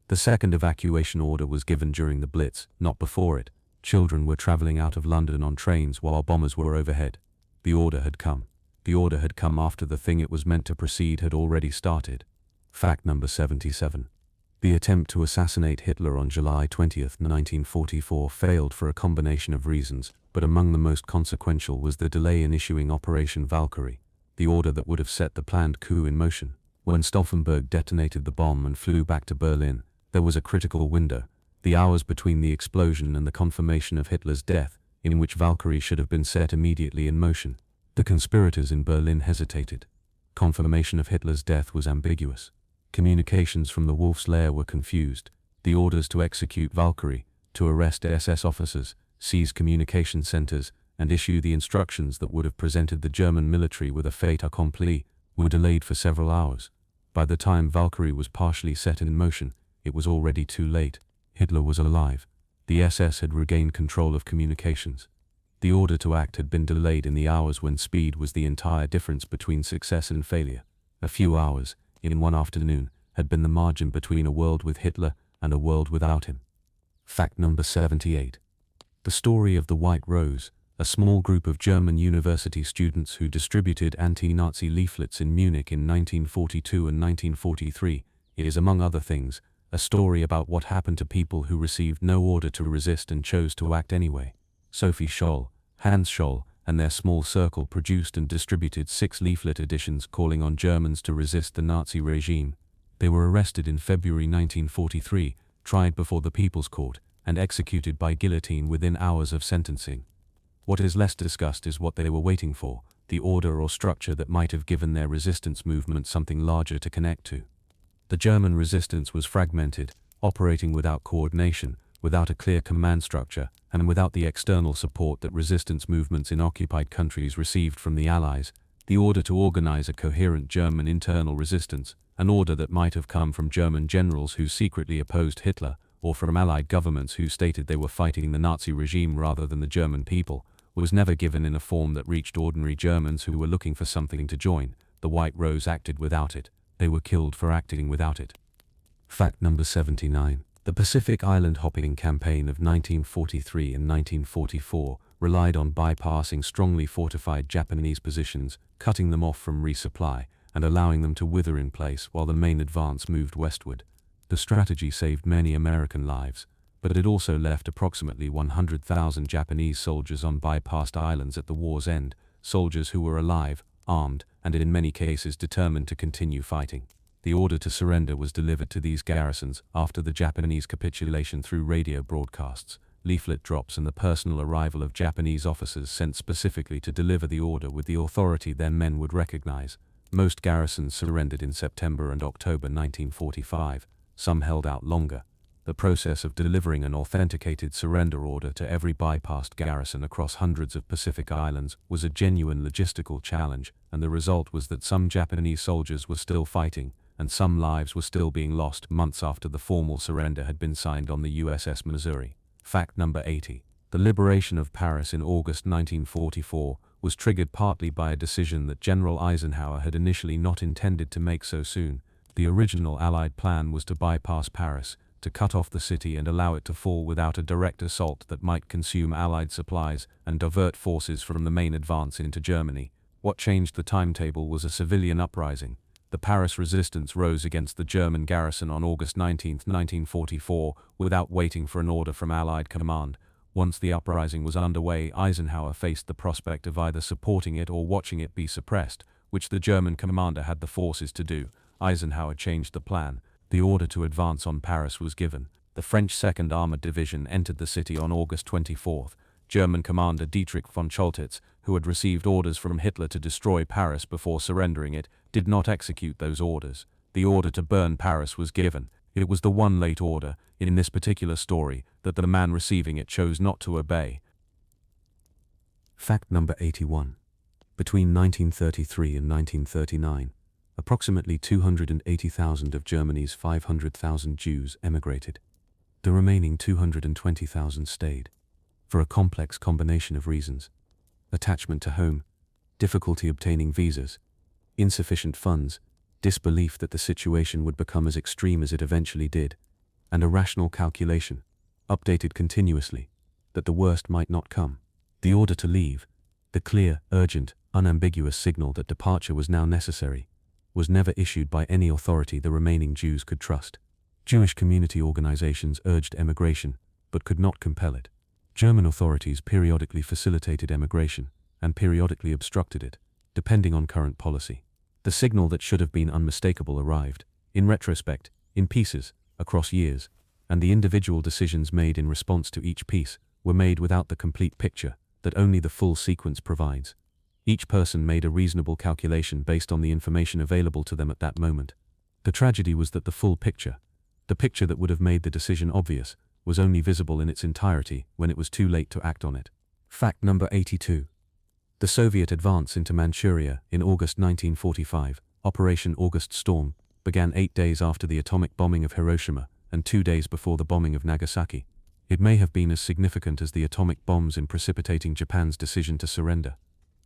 The second evacuation order was given during the Blitz, not before it. Children were traveling out of London on trains while bombers were overhead. The order had come. The order had come after the thing it was meant to precede had already started. Fact number 77. The attempt to assassinate Hitler on July 20, 1944 failed for a combination of reasons, but among the most consequential was the delay in issuing Operation Valkyrie, the order that would have set the planned coup in motion. When Stauffenberg detonated the bomb and flew back to Berlin, there was a critical window, the hours between the explosion and the confirmation of Hitler's death, in which Valkyrie should have been set immediately in motion. The conspirators in Berlin hesitated. Confirmation of Hitler's death was ambiguous. Communications from the Wolf's Lair were confused. The orders to execute Valkyrie, to arrest SS officers, seize communication centers, and issue the instructions that would have presented the German military with a fait accompli, were delayed for several hours. By the time Valkyrie was partially set in motion, it was already too late. Hitler was alive. The SS had regained control of communications. The order to act had been delayed in the hours when speed was the entire difference between success and failure. A few hours, in one afternoon, had been the margin between a world with Hitler and a world without him. Fact number 78. The story of the White Rose, a small group of German university students who distributed anti-Nazi leaflets in Munich in 1942 and 1943, is, among other things, a story about what happened to people who received no order to resist and chose to act anyway. Sophie Scholl, Hans Scholl, and their small circle produced and distributed 6 leaflet editions calling on Germans to resist the Nazi regime. They were arrested in February 1943, tried before the People's Court, and executed by guillotine within hours of sentencing. What is less discussed is what they were waiting for, the order or structure that might have given their resistance movement something larger to connect to. The German resistance was fragmented, operating without coordination, without a clear command structure, and without the external support that resistance movements in occupied countries received from the Allies. The order to organize a coherent German internal resistance, an order that might have come from German generals who secretly opposed Hitler, or from Allied governments who stated they were fighting the Nazi regime rather than the German people, was never given in a form that reached ordinary Germans who were looking for something to join. The White Rose acted without it. They were killed for acting without it. Fact number 79. The Pacific Island hopping campaign of 1943 and 1944 relied on bypassing strongly fortified Japanese positions, cutting them off from resupply, and allowing them to wither in place while the main advance moved westward. The strategy saved many American lives, but it also left approximately 100,000 Japanese soldiers on bypassed islands at the war's end, soldiers who were alive, armed, and in many cases determined to continue fighting. The order to surrender was delivered to these garrisons after the Japanese capitulation through radio broadcasts, leaflet drops, and the personal arrival of Japanese officers sent specifically to deliver the order with the authority their men would recognize. Most garrisons surrendered in September and October 1945. Some held out longer. The process of delivering an authenticated surrender order to every bypassed garrison across hundreds of Pacific islands was a genuine logistical challenge, and the result was that some Japanese soldiers were still fighting, and some lives were still being lost months after the formal surrender had been signed on the USS Missouri. Fact number 80. The liberation of Paris in August 1944 was triggered partly by a decision that General Eisenhower had initially not intended to make so soon. The original Allied plan was to bypass Paris, to cut off the city and allow it to fall without a direct assault that might consume Allied supplies and divert forces from the main advance into Germany. What changed the timetable was a civilian uprising. The Paris resistance rose against the German garrison on August 19, 1944, without waiting for an order from Allied command. Once the uprising was underway, Eisenhower faced the prospect of either supporting it or watching it be suppressed, which the German commander had the forces to do. Eisenhower changed the plan. The order to advance on Paris was given. The French 2nd Armored Division entered the city on August 24. German commander Dietrich von Choltitz, who had received orders from Hitler to destroy Paris before surrendering it, did not execute those orders. The order to burn Paris was given. It was the one late order, in this particular story, that the man receiving it chose not to obey. Fact number 81. Between 1933 and 1939, approximately 280,000 of Germany's 500,000 Jews emigrated. The remaining 220,000 stayed, for a complex combination of reasons: attachment to home, difficulty obtaining visas, insufficient funds, disbelief that the situation would become as extreme as it eventually did, and a rational calculation, updated continuously, that the worst might not come. The order to leave, the clear, urgent, unambiguous signal that departure was now necessary, was never issued by any authority the remaining Jews could trust. Jewish community organizations urged emigration, but could not compel it. German authorities periodically facilitated emigration, and periodically obstructed it, depending on current policy. The signal that should have been unmistakable arrived, in retrospect, in pieces, across years, and the individual decisions made in response to each piece were made without the complete picture that only the full sequence provides. Each person made a reasonable calculation based on the information available to them at that moment. The tragedy was that the full picture, the picture that would have made the decision obvious, was only visible in its entirety when it was too late to act on it. Fact number 82. The Soviet advance into Manchuria in August 1945, Operation August Storm, began 8 days after the atomic bombing of Hiroshima and 2 days before the bombing of Nagasaki. It may have been as significant as the atomic bombs in precipitating Japan's decision to surrender.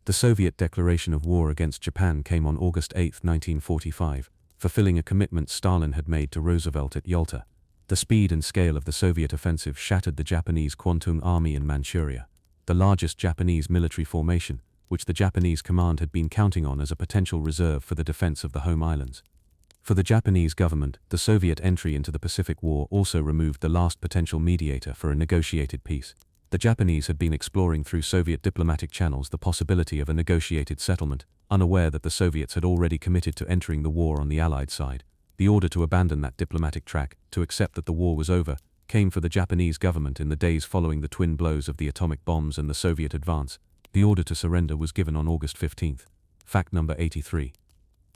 The Soviet declaration of war against Japan came on August 8, 1945, fulfilling a commitment Stalin had made to Roosevelt at Yalta. The speed and scale of the Soviet offensive shattered the Japanese Kwantung Army in Manchuria, the largest Japanese military formation, which the Japanese command had been counting on as a potential reserve for the defense of the home islands. For the Japanese government, the Soviet entry into the Pacific War also removed the last potential mediator for a negotiated peace. The Japanese had been exploring through Soviet diplomatic channels the possibility of a negotiated settlement, unaware that the Soviets had already committed to entering the war on the Allied side. The order to abandon that diplomatic track, to accept that the war was over, came for the Japanese government in the days following the twin blows of the atomic bombs and the Soviet advance. The order to surrender was given on August 15. Fact number 83.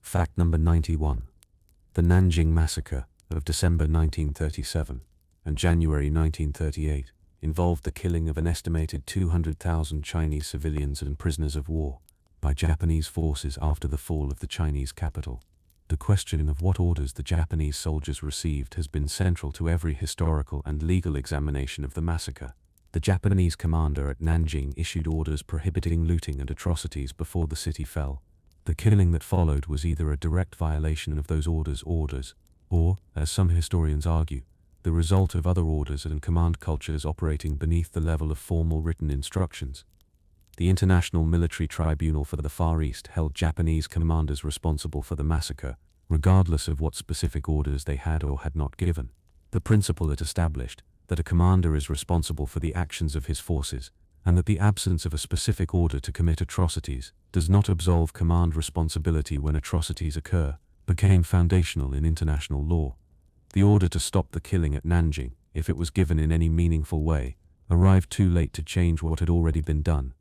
Fact number 91. The Nanjing Massacre of December 1937 and January 1938 involved the killing of an estimated 200,000 Chinese civilians and prisoners of war by Japanese forces after the fall of the Chinese capital. The question of what orders the Japanese soldiers received has been central to every historical and legal examination of the massacre. The Japanese commander at Nanjing issued orders prohibiting looting and atrocities before the city fell. The killing that followed was either a direct violation of those orders, or, as some historians argue, the result of other orders and command cultures operating beneath the level of formal written instructions. The International Military Tribunal for the Far East held Japanese commanders responsible for the massacre, regardless of what specific orders they had or had not given. The principle it established, that a commander is responsible for the actions of his forces, and that the absence of a specific order to commit atrocities does not absolve command responsibility when atrocities occur, became foundational in international law. The order to stop the killing at Nanjing, if it was given in any meaningful way, arrived too late to change what had already been done.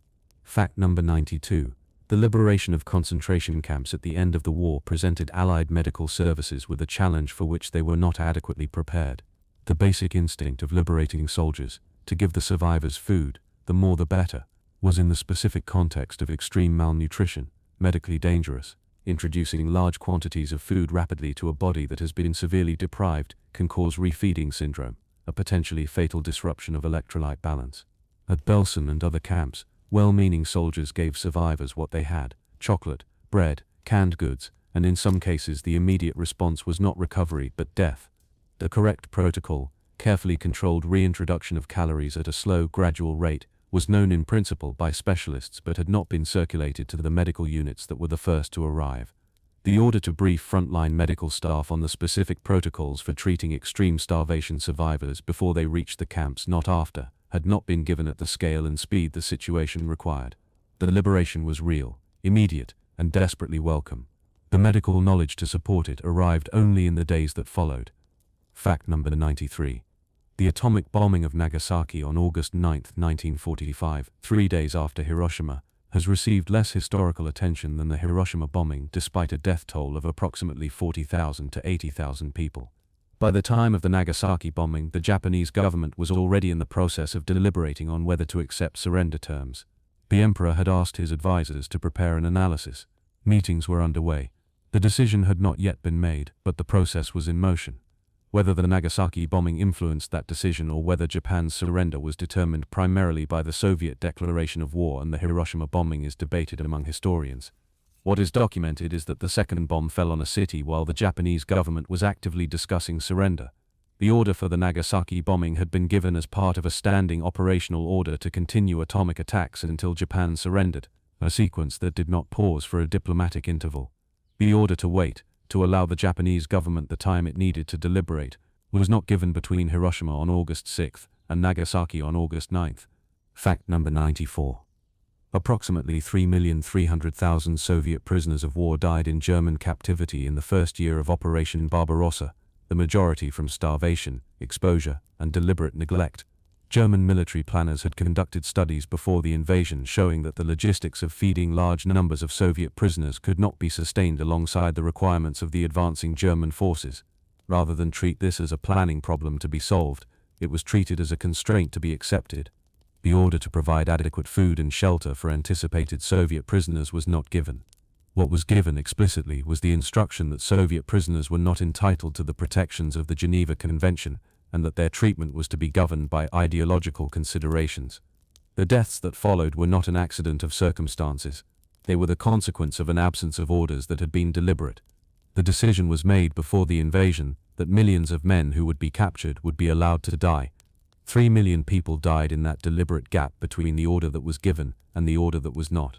Fact number 92. The liberation of concentration camps at the end of the war presented Allied medical services with a challenge for which they were not adequately prepared. The basic instinct of liberating soldiers, to give the survivors food, the more the better, was in the specific context of extreme malnutrition, medically dangerous. Introducing large quantities of food rapidly to a body that has been severely deprived can cause refeeding syndrome, a potentially fatal disruption of electrolyte balance. At Belsen and other camps, Well-meaning soldiers gave survivors what they had: chocolate, bread, canned goods, and in some cases the immediate response was not recovery but death. The correct protocol, carefully controlled reintroduction of calories at a slow, gradual rate, was known in principle by specialists but had not been circulated to the medical units that were the first to arrive. The order to brief frontline medical staff on the specific protocols for treating extreme starvation survivors before they reached the camps, not after, had not been given at the scale and speed the situation required. The liberation was real, immediate, and desperately welcome. The medical knowledge to support it arrived only in the days that followed. Fact number 93. The atomic bombing of Nagasaki on August 9, 1945, 3 days after Hiroshima, has received less historical attention than the Hiroshima bombing, despite a death toll of approximately 40,000 to 80,000 people. By the time of the Nagasaki bombing, the Japanese government was already in the process of deliberating on whether to accept surrender terms. The emperor had asked his advisors to prepare an analysis. Meetings were underway. The decision had not yet been made, but the process was in motion. Whether the Nagasaki bombing influenced that decision or whether Japan's surrender was determined primarily by the Soviet declaration of war and the Hiroshima bombing is debated among historians. What is documented is that the second bomb fell on a city while the Japanese government was actively discussing surrender. The order for the Nagasaki bombing had been given as part of a standing operational order to continue atomic attacks until Japan surrendered, a sequence that did not pause for a diplomatic interval. The order to wait, to allow the Japanese government the time it needed to deliberate, was not given between Hiroshima on August 6 and Nagasaki on August 9. Fact number 94. Approximately 3,300,000 Soviet prisoners of war died in German captivity in the first year of Operation Barbarossa, the majority from starvation, exposure, and deliberate neglect. German military planners had conducted studies before the invasion showing that the logistics of feeding large numbers of Soviet prisoners could not be sustained alongside the requirements of the advancing German forces. Rather than treat this as a planning problem to be solved, it was treated as a constraint to be accepted. The order to provide adequate food and shelter for anticipated Soviet prisoners was not given. What was given explicitly was the instruction that Soviet prisoners were not entitled to the protections of the Geneva Convention, and that their treatment was to be governed by ideological considerations. The deaths that followed were not an accident of circumstances. They were the consequence of an absence of orders that had been deliberate. The decision was made before the invasion that millions of men who would be captured would be allowed to die. 3 million people died in that deliberate gap between the order that was given and the order that was not.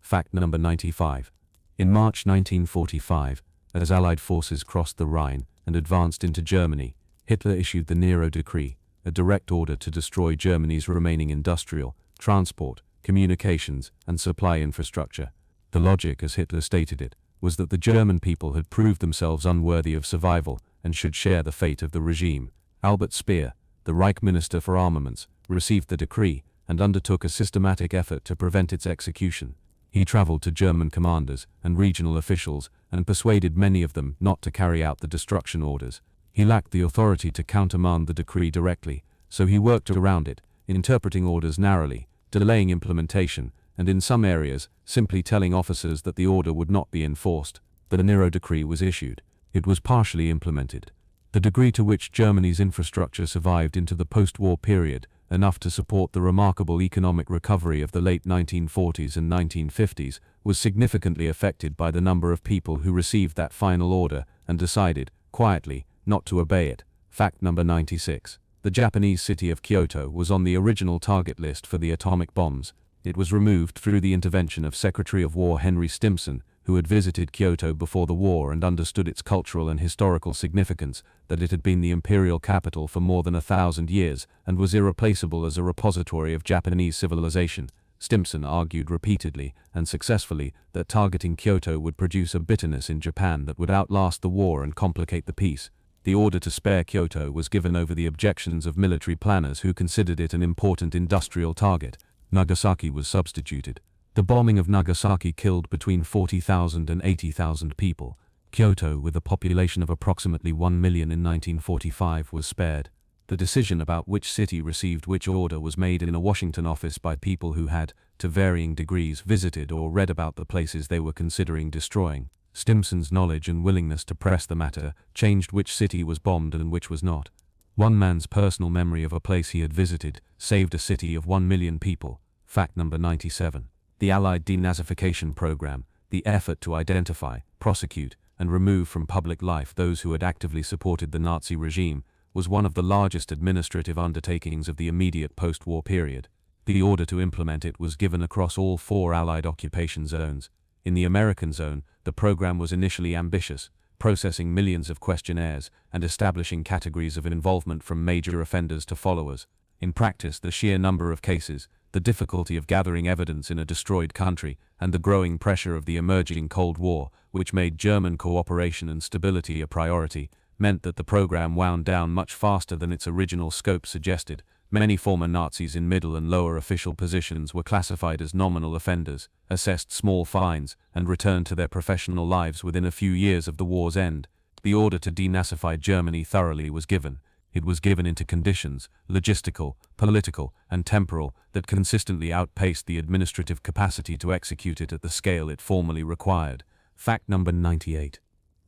Fact number 95. In March 1945, as Allied forces crossed the Rhine and advanced into Germany, Hitler issued the Nero Decree, a direct order to destroy Germany's remaining industrial, transport, communications, and supply infrastructure. The logic, as Hitler stated it, was that the German people had proved themselves unworthy of survival and should share the fate of the regime. Albert Speer, the Reich Minister for Armaments, received the decree and undertook a systematic effort to prevent its execution. He traveled to German commanders and regional officials and persuaded many of them not to carry out the destruction orders. He lacked the authority to countermand the decree directly, so he worked around it, interpreting orders narrowly, delaying implementation, and in some areas, simply telling officers that the order would not be enforced. The Nero Decree was issued. It was partially implemented. The degree to which Germany's infrastructure survived into the post-war period, enough to support the remarkable economic recovery of the late 1940s and 1950s, was significantly affected by the number of people who received that final order and decided, quietly, not to obey it. Fact number 96. The Japanese city of Kyoto was on the original target list for the atomic bombs. It was removed through the intervention of Secretary of War Henry Stimson, who had visited Kyoto before the war and understood its cultural and historical significance, that it had been the imperial capital for more than 1,000 years and was irreplaceable as a repository of Japanese civilization. Stimson argued repeatedly and successfully that targeting Kyoto would produce a bitterness in Japan that would outlast the war and complicate the peace. The order to spare Kyoto was given over the objections of military planners who considered it an important industrial target. Nagasaki was substituted. The bombing of Nagasaki killed between 40,000 and 80,000 people. Kyoto, with a population of approximately 1 million in 1945, was spared. The decision about which city received which order was made in a Washington office by people who had, to varying degrees, visited or read about the places they were considering destroying. Stimson's knowledge and willingness to press the matter changed which city was bombed and which was not. One man's personal memory of a place he had visited saved a city of 1 million people. Fact number 97. The Allied denazification program, the effort to identify, prosecute, and remove from public life those who had actively supported the Nazi regime, was one of the largest administrative undertakings of the immediate post-war period. The order to implement it was given across all 4 Allied occupation zones. In the American zone, the program was initially ambitious, processing millions of questionnaires and establishing categories of involvement from major offenders to followers. In practice, the sheer number of cases, the difficulty of gathering evidence in a destroyed country, and the growing pressure of the emerging Cold War, which made German cooperation and stability a priority, meant that the program wound down much faster than its original scope suggested. Many former Nazis in middle and lower official positions were classified as nominal offenders, assessed small fines, and returned to their professional lives within a few years of the war's end. The order to denazify Germany thoroughly was given. It was given into conditions, logistical, political, and temporal, that consistently outpaced the administrative capacity to execute it at the scale it formally required. Fact number 98.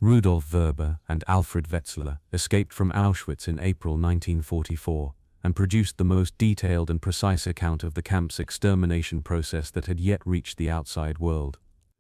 Rudolf Weber and Alfred Wetzler escaped from Auschwitz in April 1944 and produced the most detailed and precise account of the camp's extermination process that had yet reached the outside world.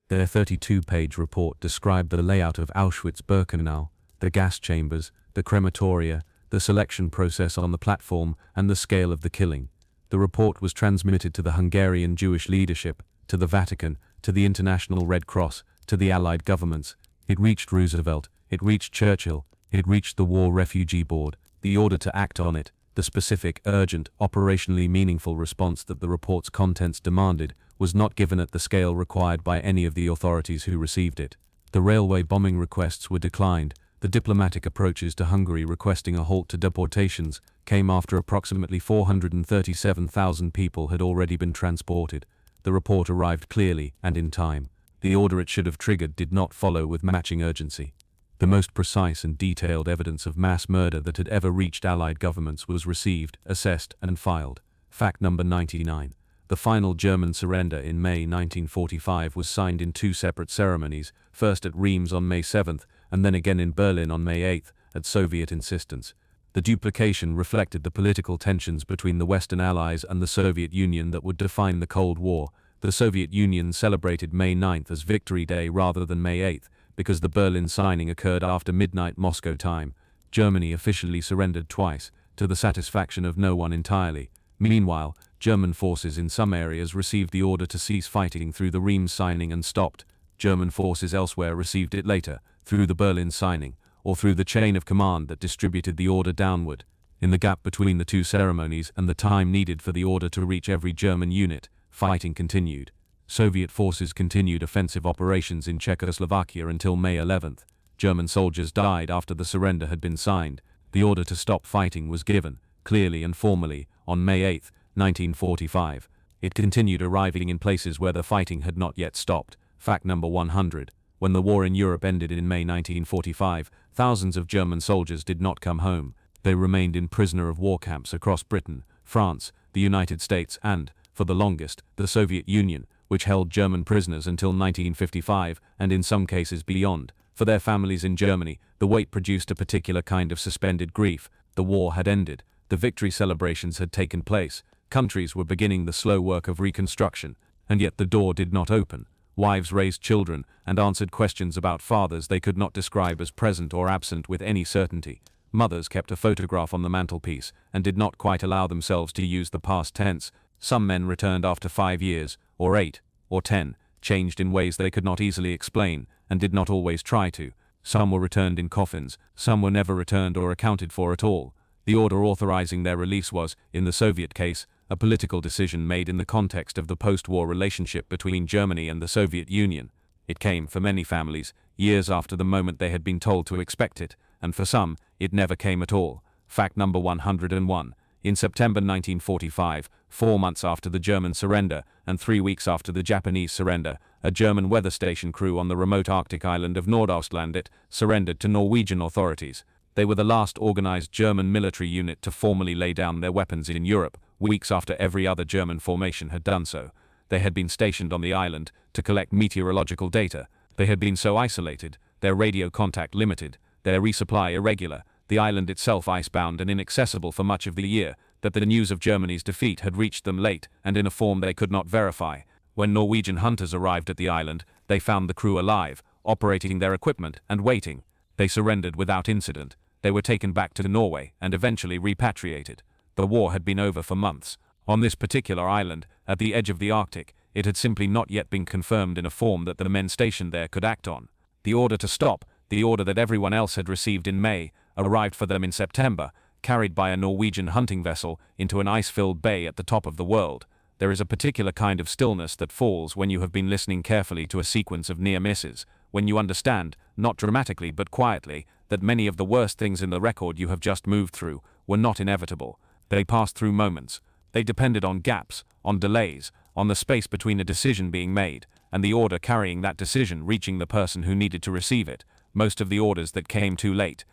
Their 32-page report described the layout of Auschwitz-Birkenau, the gas chambers, the crematoria, the selection process on the platform, and the scale of the killing. The report was transmitted to the Hungarian Jewish leadership, to the Vatican, to the International Red Cross, to the Allied governments. It reached Roosevelt, it reached Churchill, it reached the War Refugee Board. The order to act on it, the specific, urgent, operationally meaningful response that the report's contents demanded, was not given at the scale required by any of the authorities who received it. The railway bombing requests were declined. The diplomatic approaches to Hungary requesting a halt to deportations came after approximately 437,000 people had already been transported. The report arrived clearly and in time. The order it should have triggered did not follow with matching urgency. The most precise and detailed evidence of mass murder that had ever reached Allied governments was received, assessed, and filed. Fact number 99. The final German surrender in May 1945 was signed in 2 separate ceremonies, first at Reims on May 7th, and then again in Berlin on May 8th, at Soviet insistence. The duplication reflected the political tensions between the Western Allies and the Soviet Union that would define the Cold War. The Soviet Union celebrated May 9th as Victory Day rather than May 8th, because the Berlin signing occurred after midnight Moscow time. Germany officially surrendered twice, to the satisfaction of no one entirely. Meanwhile, German forces in some areas received the order to cease fighting through the Reims signing and stopped. German forces elsewhere received it later, through the Berlin signing, or through the chain of command that distributed the order downward. In the gap between the 2 ceremonies and the time needed for the order to reach every German unit, fighting continued. Soviet forces continued offensive operations in Czechoslovakia until May 11th. German soldiers died after the surrender had been signed. The order to stop fighting was given, clearly and formally, on May 8, 1945. It continued arriving in places where the fighting had not yet stopped. Fact number 100. When the war in Europe ended in May 1945, thousands of German soldiers did not come home. They remained in prisoner of war camps across Britain, France, the United States and, for the longest, the Soviet Union, which held German prisoners until 1955, and in some cases beyond. For their families in Germany, the wait produced a particular kind of suspended grief. The war had ended. The victory celebrations had taken place. Countries were beginning the slow work of reconstruction, and yet the door did not open. Wives raised children and answered questions about fathers they could not describe as present or absent with any certainty. Mothers kept a photograph on the mantelpiece and did not quite allow themselves to use the past tense. Some men returned after 5 years, or 8, or 10, changed in ways they could not easily explain, and did not always try to. Some were returned in coffins, some were never returned or accounted for at all. The order authorizing their release was, in the Soviet case, a political decision made in the context of the post-war relationship between Germany and the Soviet Union. It came, for many families, years after the moment they had been told to expect it, and for some, it never came at all. Fact number 101. In September 1945, 4 months after the German surrender and 3 weeks after the Japanese surrender, a German weather station crew on the remote Arctic island of Nordaustlandet surrendered to Norwegian authorities. They were the last organized German military unit to formally lay down their weapons in Europe, weeks after every other German formation had done so. They had been stationed on the island to collect meteorological data. They had been so isolated, their radio contact limited, their resupply irregular, the island itself icebound and inaccessible for much of the year, that the news of Germany's defeat had reached them late and in a form they could not verify. When Norwegian hunters arrived at the island, they found the crew alive, operating their equipment and waiting. They surrendered without incident. They were taken back to Norway and eventually repatriated. The war had been over for months. On this particular island, at the edge of the Arctic, it had simply not yet been confirmed in a form that the men stationed there could act on. The order to stop, the order that everyone else had received in May, arrived for them in September, carried by a Norwegian hunting vessel into an ice-filled bay at the top of the world. There is a particular kind of stillness that falls when you have been listening carefully to a sequence of near misses, when you understand, not dramatically but quietly, that many of the worst things in the record you have just moved through were not inevitable. They passed through moments. They depended on gaps, on delays, on the space between a decision being made, and the order carrying that decision reaching the person who needed to receive it. Most of the orders that came too late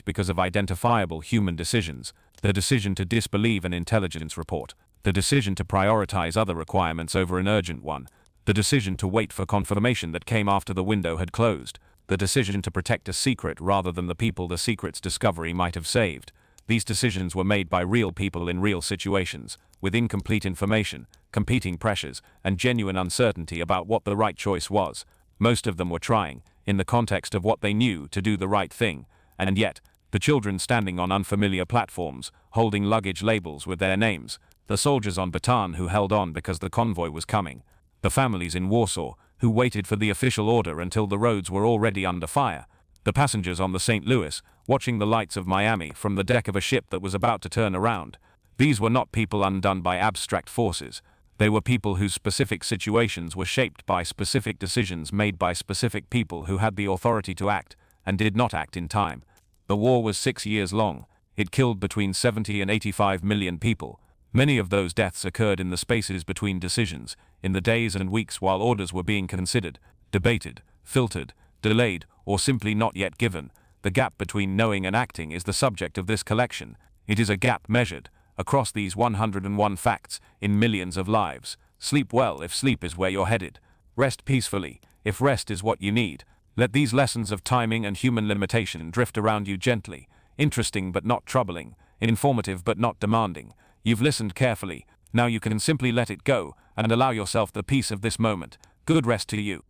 because of identifiable human decisions. The decision to disbelieve an intelligence report. The decision to prioritize other requirements over an urgent one. The decision to wait for confirmation that came after the window had closed. The decision to protect a secret rather than the people the secret's discovery might have saved. These decisions were made by real people in real situations, with incomplete information, competing pressures, and genuine uncertainty about what the right choice was. Most of them were trying, in the context of what they knew, to do the right thing. And yet, the children standing on unfamiliar platforms, holding luggage labels with their names, the soldiers on baton who held on because the convoy was coming, the families in Warsaw who waited for the official order until the roads were already under fire, the passengers on the St. Louis watching the lights of Miami from the deck of a ship that was about to turn around. These were not people undone by abstract forces. They were people whose specific situations were shaped by specific decisions made by specific people who had the authority to act and did not act in time. The war was 6 years long. It killed between 70 and 85 million people. Many of those deaths occurred in the spaces between decisions, in the days and weeks while orders were being considered, debated, filtered, delayed, or simply not yet given. The gap between knowing and acting is the subject of this collection. It is a gap measured, across these 101 facts, in millions of lives. Sleep well if sleep is where you're headed. Rest peacefully, if rest is what you need. Let these lessons of timing and human limitation drift around you gently, interesting but not troubling, informative but not demanding. You've listened carefully. Now you can simply let it go and allow yourself the peace of this moment. Good rest to you.